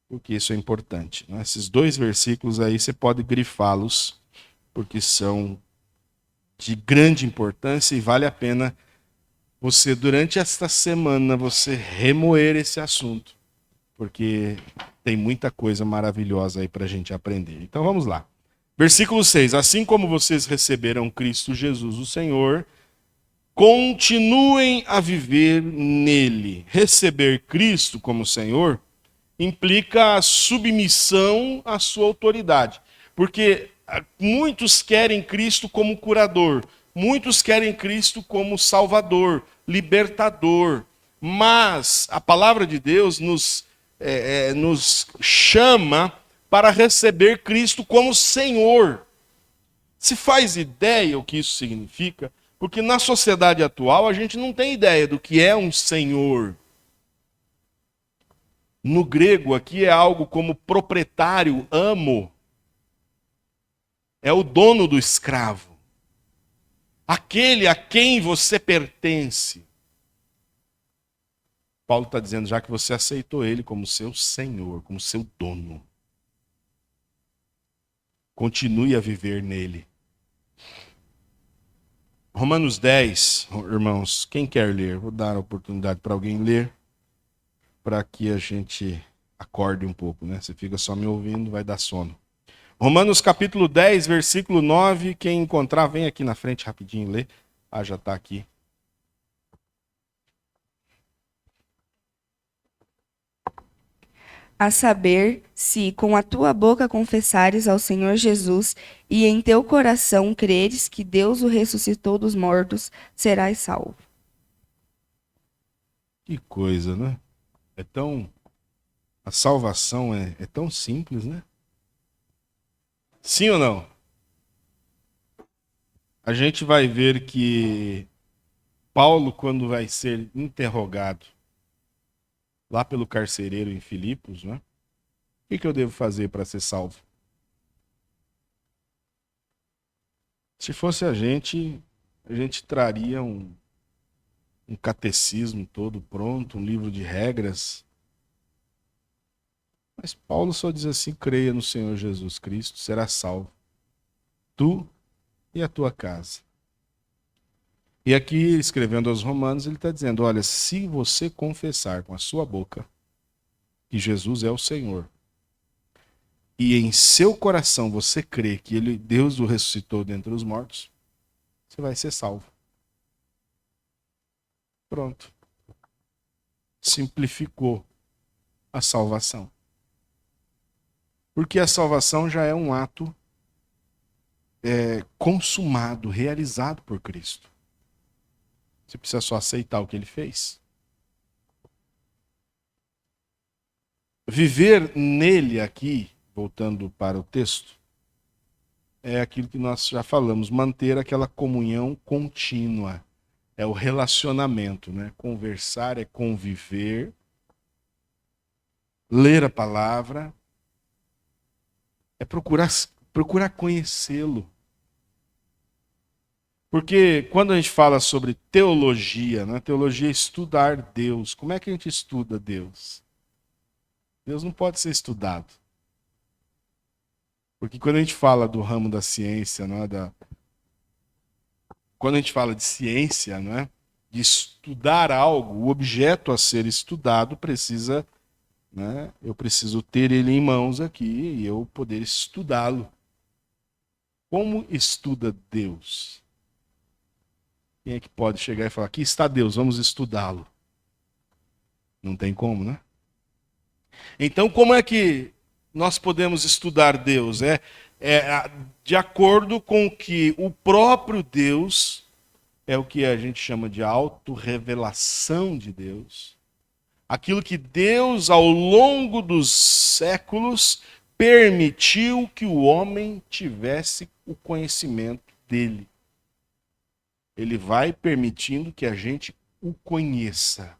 porque isso é importante. Né? Esses 2 versículos aí você pode grifá-los, porque são de grande importância e vale a pena você, durante esta semana, você remoer esse assunto, porque tem muita coisa maravilhosa aí para a gente aprender. Então vamos lá. Versículo 6. Assim como vocês receberam Cristo Jesus, o Senhor, continuem a viver nele. Receber Cristo como Senhor implica a submissão à sua autoridade. Porque muitos querem Cristo como curador, muitos querem Cristo como salvador, libertador. Mas a palavra de Deus nos chama para receber Cristo como Senhor. Se faz ideia o que isso significa? Porque na sociedade atual a gente não tem ideia do que é um senhor. No grego aqui é algo como proprietário, amo. É o dono do escravo. Aquele a quem você pertence. Paulo está dizendo já que você aceitou ele como seu senhor, como seu dono. Continue a viver nele. Romanos 10, irmãos, quem quer ler? Vou dar a oportunidade para alguém ler, para que a gente acorde um pouco, né? Você fica só me ouvindo, vai dar sono. Romanos capítulo 10, versículo 9, quem encontrar, vem aqui na frente rapidinho ler. Ah, já está aqui. A saber, se com a tua boca confessares ao Senhor Jesus e em teu coração creres que Deus o ressuscitou dos mortos, serás salvo. Que coisa, né? A salvação é tão simples, né? Sim ou não? A gente vai ver que Paulo, quando vai ser interrogado lá pelo carcereiro em Filipos, né? O que eu devo fazer para ser salvo? Se fosse a gente traria um catecismo todo pronto, um livro de regras. Mas Paulo só diz assim: creia no Senhor Jesus Cristo, será salvo, tu e a tua casa. E aqui, escrevendo aos Romanos, ele está dizendo: olha, se você confessar com a sua boca que Jesus é o Senhor, e em seu coração você crê que Deus o ressuscitou dentre os mortos, você vai ser salvo. Pronto. Simplificou a salvação. Porque a salvação já é um ato consumado, realizado por Cristo. Você precisa só aceitar o que ele fez. Viver nele aqui, voltando para o texto, é aquilo que nós já falamos, manter aquela comunhão contínua. É o relacionamento, né? Conversar é conviver, ler a palavra, é procurar conhecê-lo. Porque quando a gente fala sobre teologia, né? Teologia é estudar Deus. Como é que a gente estuda Deus? Deus não pode ser estudado. Porque quando a gente fala do ramo da ciência, não é? Quando a gente fala de ciência, não é? De estudar algo, o objeto a ser estudado precisa, né? Eu preciso ter ele em mãos aqui e eu poder estudá-lo. Como estuda Deus? Quem é que pode chegar e falar: aqui está Deus, vamos estudá-lo? Não tem como, né? Então, como é que nós podemos estudar Deus? De acordo com que o próprio Deus, é o que a gente chama de autorrevelação de Deus. Aquilo que Deus, ao longo dos séculos, permitiu que o homem tivesse o conhecimento dele. Ele vai permitindo que a gente o conheça.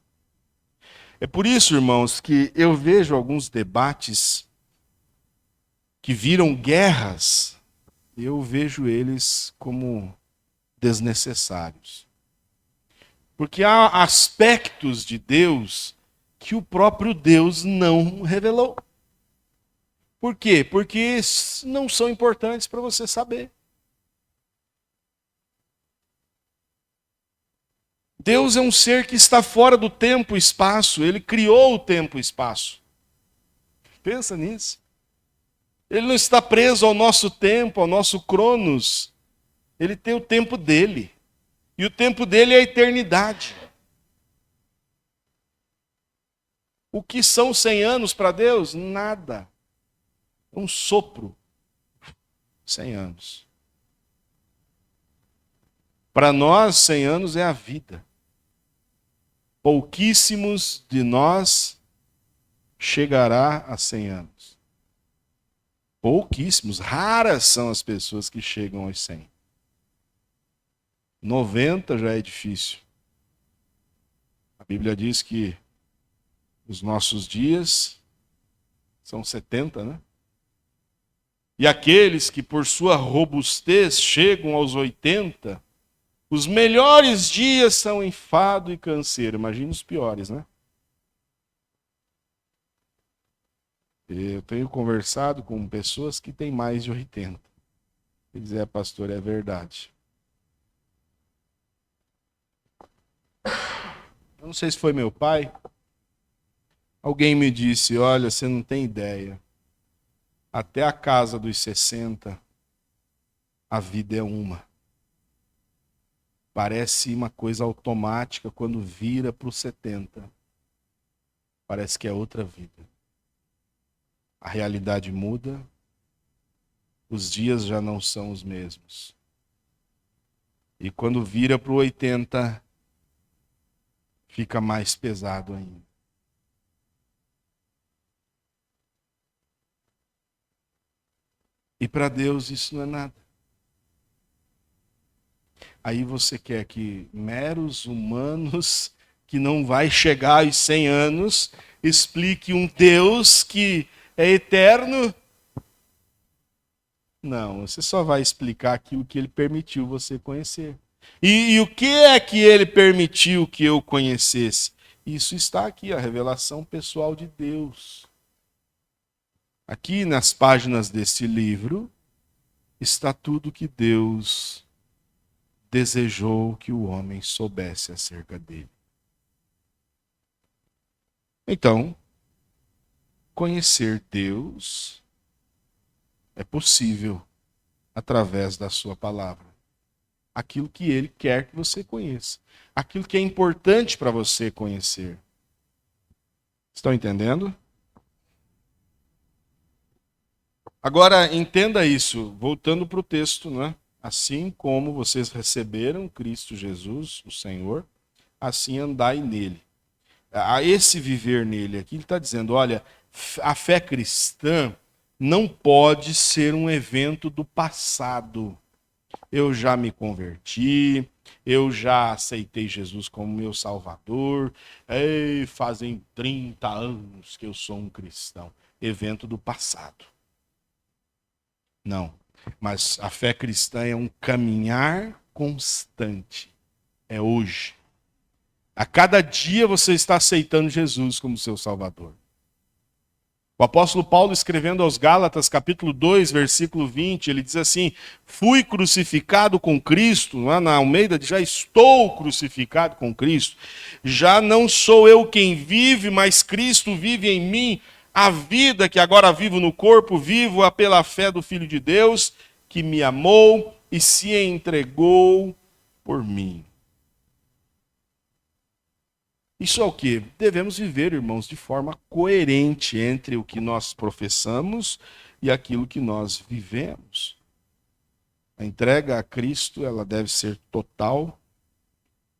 É por isso, irmãos, que eu vejo alguns debates que viram guerras, eu vejo eles como desnecessários. Porque há aspectos de Deus que o próprio Deus não revelou. Por quê? Porque não são importantes para você saber. Deus é um ser que está fora do tempo e espaço. Ele criou o tempo e espaço. Pensa nisso. Ele não está preso ao nosso tempo, ao nosso cronos. Ele tem o tempo dele. E o tempo dele é a eternidade. O que são 100 anos para Deus? Nada. Um sopro. 100 anos. Para nós, 100 anos é a vida. Pouquíssimos de nós chegará a 100 anos. Pouquíssimos. Raras são as pessoas que chegam aos 100. 90 já é difícil. A Bíblia diz que os nossos dias são 70, né? E aqueles que por sua robustez chegam aos 80, os melhores dias são enfado e canseiro. Imagina os piores, né? Eu tenho conversado com pessoas que têm mais de 80. E dizer, pastor, é verdade. Eu não sei se foi meu pai. Alguém me disse, olha, você não tem ideia. Até a casa dos 60, a vida é uma. Parece uma coisa automática quando vira para os 70. Parece que é outra vida. A realidade muda, os dias já não são os mesmos. E quando vira para o 80, fica mais pesado ainda. E para Deus isso não é nada. Aí você quer que meros humanos, que não vai chegar aos 100 anos, explique um Deus que é eterno? Não, você só vai explicar aquilo que ele permitiu você conhecer. E o que é que ele permitiu que eu conhecesse? Isso está aqui, a revelação pessoal de Deus. Aqui nas páginas desse livro está tudo que Deus desejou que o homem soubesse acerca dele. Então, conhecer Deus é possível através da sua palavra. Aquilo que ele quer que você conheça. Aquilo que é importante para você conhecer. Estão entendendo? Agora, entenda isso, voltando para o texto, não é? Assim como vocês receberam Cristo Jesus, o Senhor, assim andai nele. A esse viver nele aqui, ele está dizendo, olha, a fé cristã não pode ser um evento do passado. Eu já me converti, eu já aceitei Jesus como meu Salvador, fazem 30 anos que eu sou um cristão. Evento do passado. Não, mas a fé cristã é um caminhar constante. É hoje. A cada dia você está aceitando Jesus como seu Salvador. O apóstolo Paulo, escrevendo aos Gálatas, capítulo 2, versículo 20, ele diz assim, fui crucificado com Cristo, lá na Almeida, já estou crucificado com Cristo. Já não sou eu quem vive, mas Cristo vive em mim. A vida que agora vivo no corpo, vivo-a pela fé do Filho de Deus, que me amou e se entregou por mim. Isso é o que? Devemos viver, irmãos, de forma coerente entre o que nós professamos e aquilo que nós vivemos. A entrega a Cristo, ela deve ser total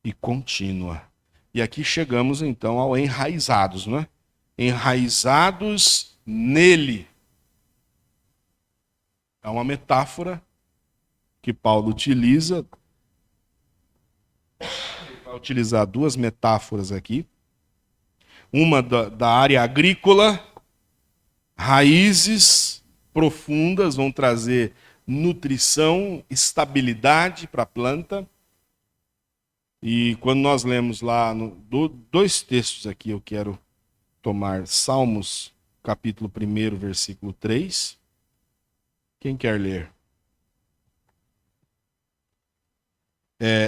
e contínua. E aqui chegamos, então, ao enraizados, não é? Enraizados nele. É uma metáfora que Paulo utiliza vai utilizar duas metáforas aqui. Uma da área agrícola, raízes profundas vão trazer nutrição, estabilidade para a planta. E quando nós lemos lá, dois textos aqui eu quero tomar, Salmos, capítulo 1, versículo 3. Quem quer ler?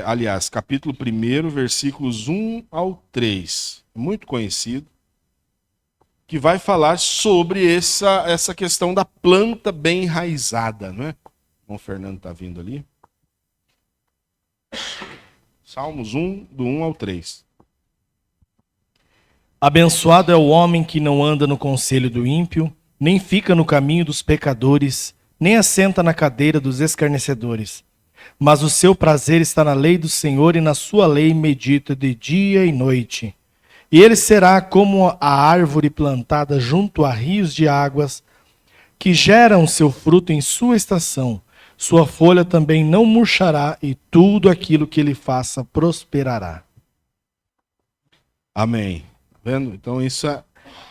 Aliás, capítulo 1, versículos 1 ao 3. Muito conhecido. Que vai falar sobre essa questão da planta bem enraizada, não é? O Fernando está vindo ali. Salmos 1, do 1 ao 3. Abençoado é o homem que não anda no conselho do ímpio, nem fica no caminho dos pecadores, nem assenta na cadeira dos escarnecedores. Mas o seu prazer está na lei do Senhor, e na sua lei medita de dia e noite. E ele será como a árvore plantada junto a rios de águas, que geram seu fruto em sua estação. Sua folha também não murchará, e tudo aquilo que ele faça prosperará. Amém. Vendo? Então isso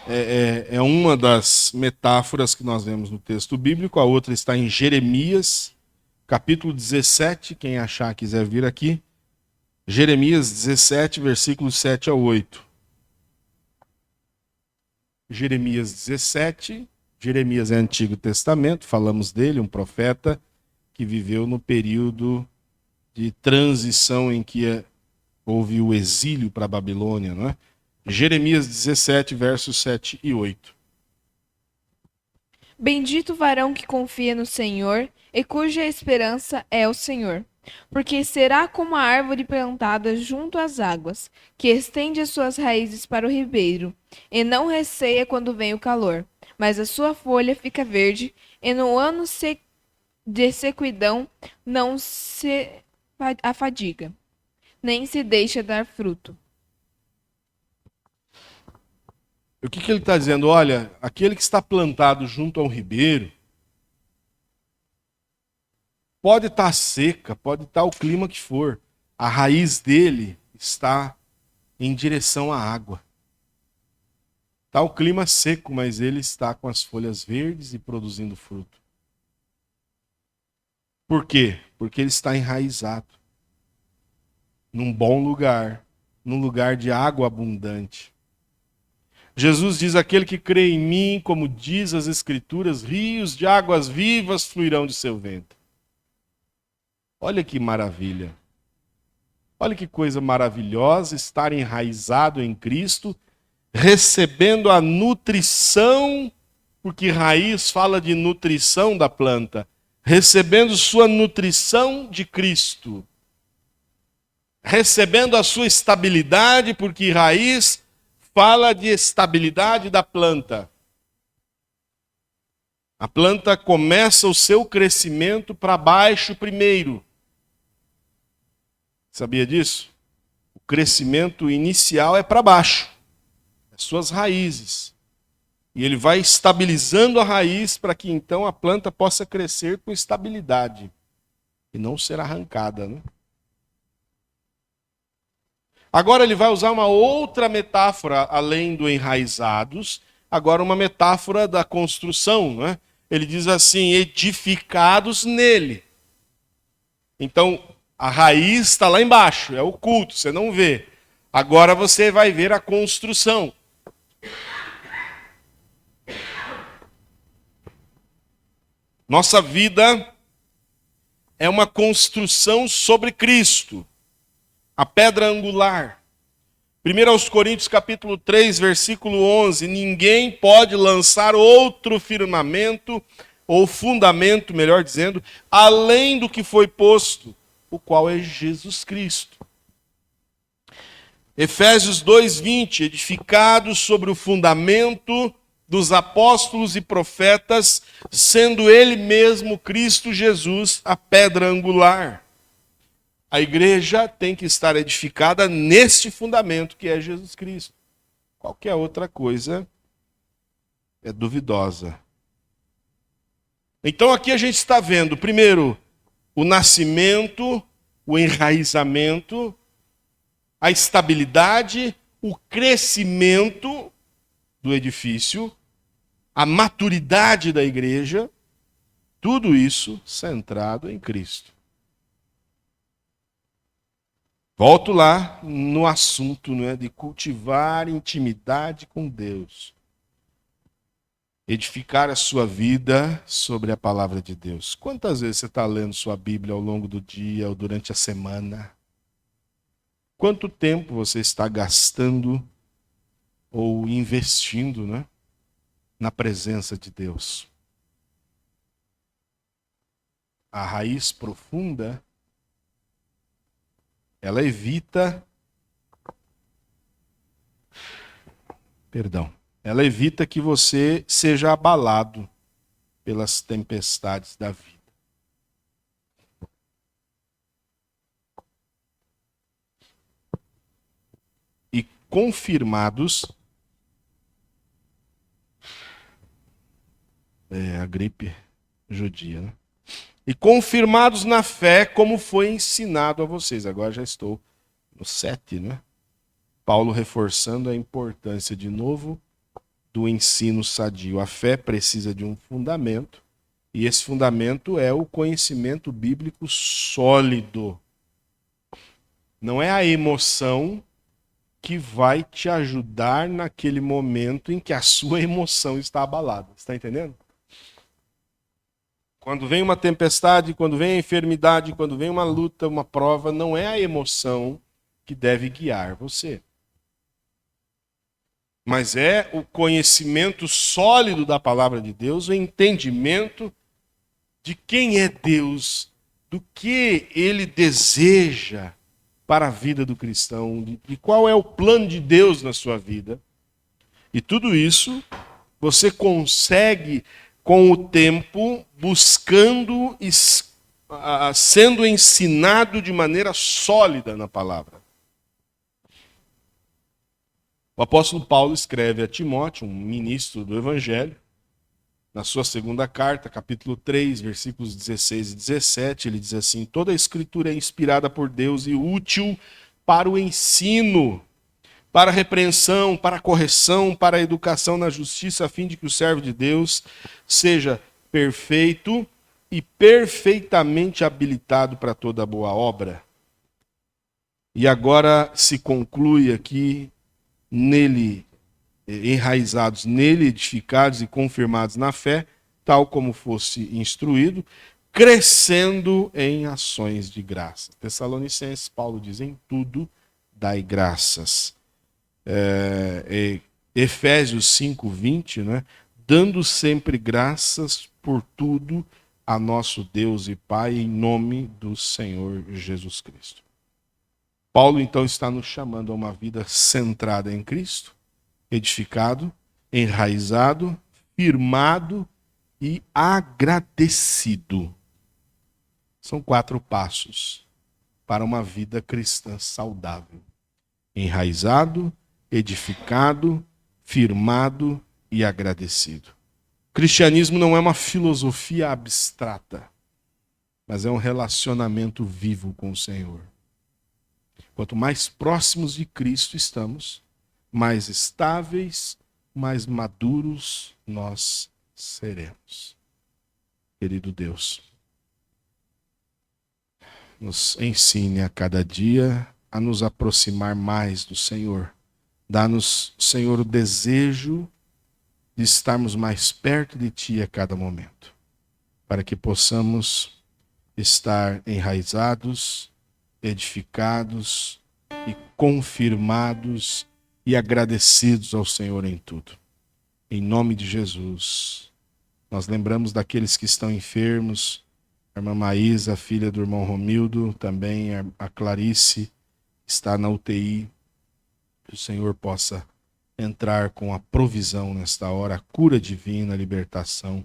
é uma das metáforas que nós vemos no texto bíblico. A outra está em Jeremias, capítulo 17. Quem achar quiser vir aqui. Jeremias 17, versículos 7 a 8. Jeremias 17. Jeremias é Antigo Testamento, falamos dele, um profeta que viveu no período de transição em que houve o exílio para a Babilônia, não é? Jeremias 17, versos 7 e 8. Bendito o varão que confia no Senhor e cuja esperança é o Senhor, porque será como a árvore plantada junto às águas, que estende as suas raízes para o ribeiro, e não receia quando vem o calor, mas a sua folha fica verde, e no ano de sequidão não se afadiga, nem se deixa dar fruto. O que ele está dizendo? Olha, aquele que está plantado junto ao ribeiro, pode estar seca, pode estar o clima que for, a raiz dele está em direção à água. Está o clima seco, mas ele está com as folhas verdes e produzindo fruto. Por quê? Porque ele está enraizado num bom lugar, num lugar de água abundante. Jesus diz: aquele que crê em mim, como diz as Escrituras, rios de águas vivas fluirão de seu ventre. Olha que maravilha. Olha que coisa maravilhosa estar enraizado em Cristo, recebendo a nutrição, porque raiz fala de nutrição da planta, recebendo sua nutrição de Cristo, recebendo a sua estabilidade, porque raiz fala de estabilidade da planta. A planta começa o seu crescimento para baixo primeiro. Sabia disso? O crescimento inicial é para baixo, as suas raízes. E ele vai estabilizando a raiz para que então a planta possa crescer com estabilidade e não ser arrancada, né? Agora ele vai usar uma outra metáfora, além do enraizados, agora uma metáfora da construção, né? Ele diz assim: edificados nele. Então, a raiz está lá embaixo, é oculto, você não vê. Agora você vai ver a construção. Nossa vida é uma construção sobre Cristo, a pedra angular. 1 Coríntios capítulo 3, versículo 11, ninguém pode lançar outro firmamento, ou fundamento, melhor dizendo, além do que foi posto, o qual é Jesus Cristo. Efésios 2:20, edificados sobre o fundamento dos apóstolos e profetas, sendo ele mesmo Cristo Jesus a pedra angular. A igreja tem que estar edificada neste fundamento que é Jesus Cristo. Qualquer outra coisa é duvidosa. Então aqui a gente está vendo, primeiro, o nascimento, o enraizamento, a estabilidade, o crescimento do edifício, a maturidade da igreja, tudo isso centrado em Cristo. Volto lá no assunto, não é, de cultivar intimidade com Deus. Edificar a sua vida sobre a palavra de Deus. Quantas vezes você está lendo sua Bíblia ao longo do dia ou durante a semana? Quanto tempo você está gastando ou investindo, né, na presença de Deus? A raiz profunda, ela evita... Ela evita que você seja abalado pelas tempestades da vida. E confirmados... a gripe judia, né? E confirmados na fé, como foi ensinado a vocês. Agora já estou no 7, né? Paulo reforçando a importância, de novo, do ensino sadio. A fé precisa de um fundamento, e esse fundamento é o conhecimento bíblico sólido. Não é a emoção que vai te ajudar naquele momento em que a sua emoção está abalada. Está entendendo? Quando vem uma tempestade, quando vem a enfermidade, quando vem uma luta, uma prova, não é a emoção que deve guiar você. Mas é o conhecimento sólido da palavra de Deus, o entendimento de quem é Deus, do que Ele deseja para a vida do cristão, de qual é o plano de Deus na sua vida. E tudo isso você consegue com o tempo, buscando e sendo ensinado de maneira sólida na palavra. O apóstolo Paulo escreve a Timóteo, um ministro do Evangelho, na sua segunda carta, capítulo 3, versículos 16 e 17, ele diz assim: toda a escritura é inspirada por Deus e útil para o ensino, para a repreensão, para a correção, para a educação na justiça, a fim de que o servo de Deus seja perfeito e perfeitamente habilitado para toda boa obra. E agora se conclui aqui, nele, enraizados nele, edificados e confirmados na fé, tal como fosse instruído, crescendo em ações de graça. Tessalonicenses, Paulo diz: em tudo dai graças. Efésios 5:20, né? Dando sempre graças por tudo a nosso Deus e Pai, em nome do Senhor Jesus Cristo. Paulo então está nos chamando a uma vida centrada em Cristo, edificado, enraizado, firmado e agradecido. São 4 passos para uma vida cristã saudável: enraizado, edificado, firmado e agradecido. O cristianismo não é uma filosofia abstrata, mas é um relacionamento vivo com o Senhor. Quanto mais próximos de Cristo estamos, mais estáveis, mais maduros nós seremos. Querido Deus, nos ensine a cada dia a nos aproximar mais do Senhor. Dá-nos, Senhor, o desejo de estarmos mais perto de Ti a cada momento, para que possamos estar enraizados, edificados e confirmados e agradecidos ao Senhor em tudo. Em nome de Jesus, nós lembramos daqueles que estão enfermos, a irmã Maísa, filha do irmão Romildo, também a Clarice está na UTI. Que o Senhor possa entrar com a provisão nesta hora, a cura divina, a libertação.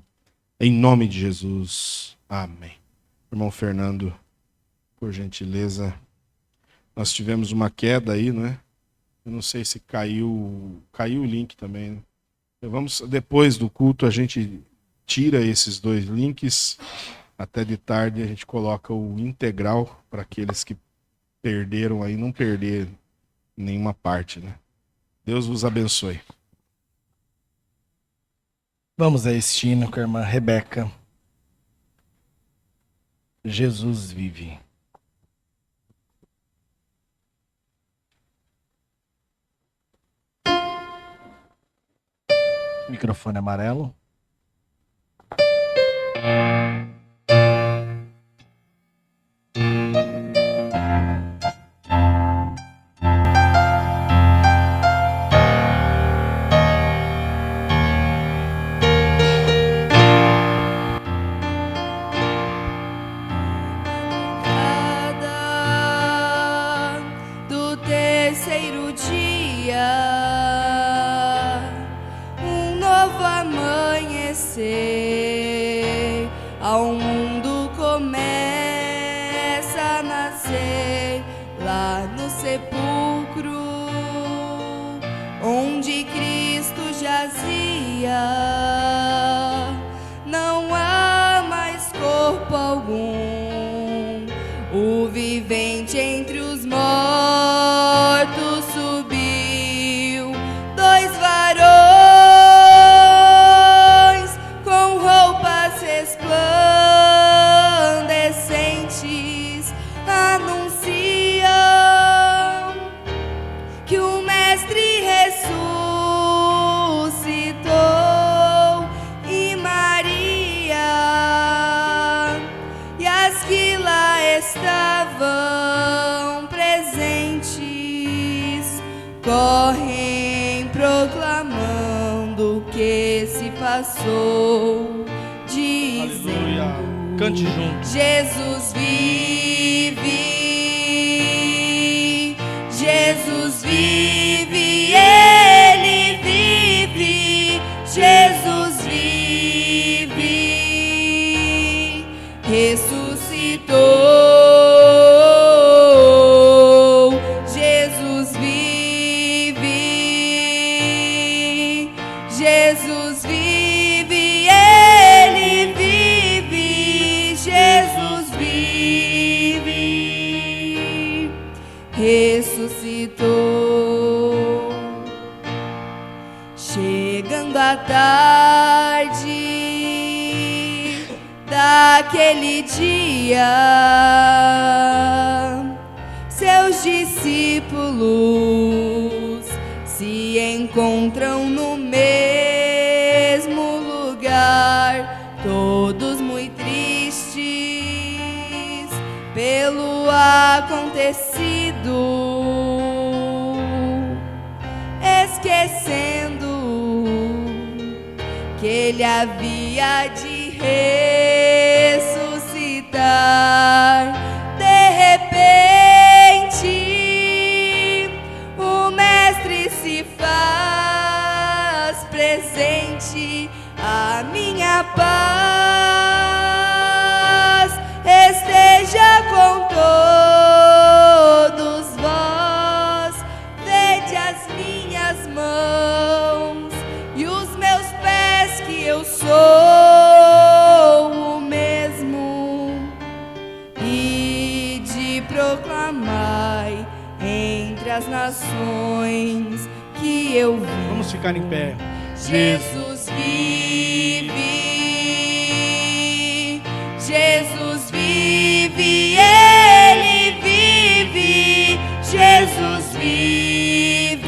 Em nome de Jesus. Amém. Irmão Fernando, por gentileza, nós tivemos uma queda aí, não é? Eu não sei se caiu o link também, né? Vamos, depois do culto, a gente tira esses 2 links. Até de tarde a gente coloca o integral para aqueles que perderam aí, não perder nenhuma parte, né? Deus vos abençoe. Vamos a este hino com a irmã Rebeca. Jesus vive. Microfone amarelo. Do terceiro dia, um novo amanhecer, ao mundo começa a nascer, lá no sepulcro, onde Cristo jazia, não há mais corpo algum, o vivente entre os mortos subiu, dois varões com roupas resplandecentes anunciam que o Mestre ressuscitou, e Maria e as que lá estavam presentes correm proclamando o que se passou, Aleluia. dizendo: Cante junto. Jesus vive, Jesus vive, Ele vive, Jesus vive, ressuscitou, Jesus vive, Jesus vive, Ele vive, Jesus vive, ressuscitou. Chegando a tarde daquele dia, seus discípulos se encontram no mesmo lugar, todos muito tristes pelo acontecido, esquecendo que ele havia de ressuscitar. De repente, o Mestre se faz presente. A minha paz esteja com todos vós. Vede as minhas mãos e os meus pés, que eu sou o mesmo, e de proclamai entre as nações que eu vi. Vamos ficar em pé. Jesus vive, Jesus vive, Ele vive, Jesus vive,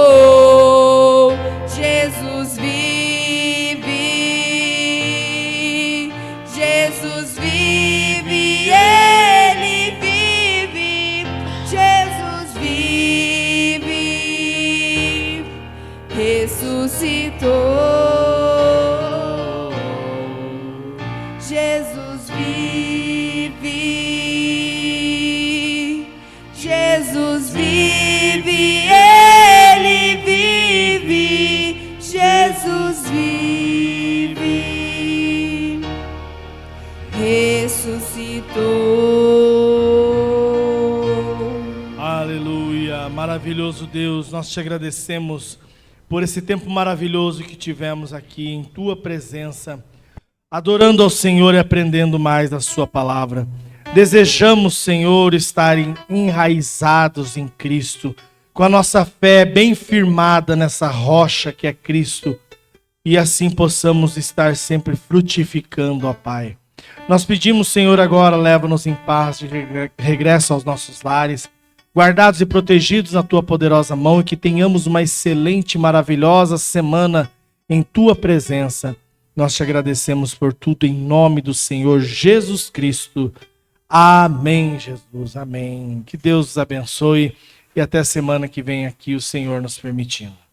ressuscitou, Jesus vive, Jesus vive, Ele vive, Jesus vive, ressuscitou, Jesus vive, Jesus vive, Ele vive, Jesus vive, ressuscitou. Aleluia. Maravilhoso Deus, nós te agradecemos por esse tempo maravilhoso que tivemos aqui em tua presença. adorando ao Senhor e aprendendo mais da sua palavra. Desejamos, Senhor, estar enraizados em Cristo, com a nossa fé bem firmada nessa rocha que é Cristo, e assim possamos estar sempre frutificando, ó Pai. Nós pedimos, Senhor, agora leva-nos em paz de regresso aos nossos lares, guardados e protegidos na Tua poderosa mão, e que tenhamos uma excelente e maravilhosa semana em Tua presença. Nós te agradecemos por tudo em nome do Senhor Jesus Cristo. Amém, Jesus, amém. Que Deus os abençoe e até semana que vem aqui, o Senhor nos permitindo.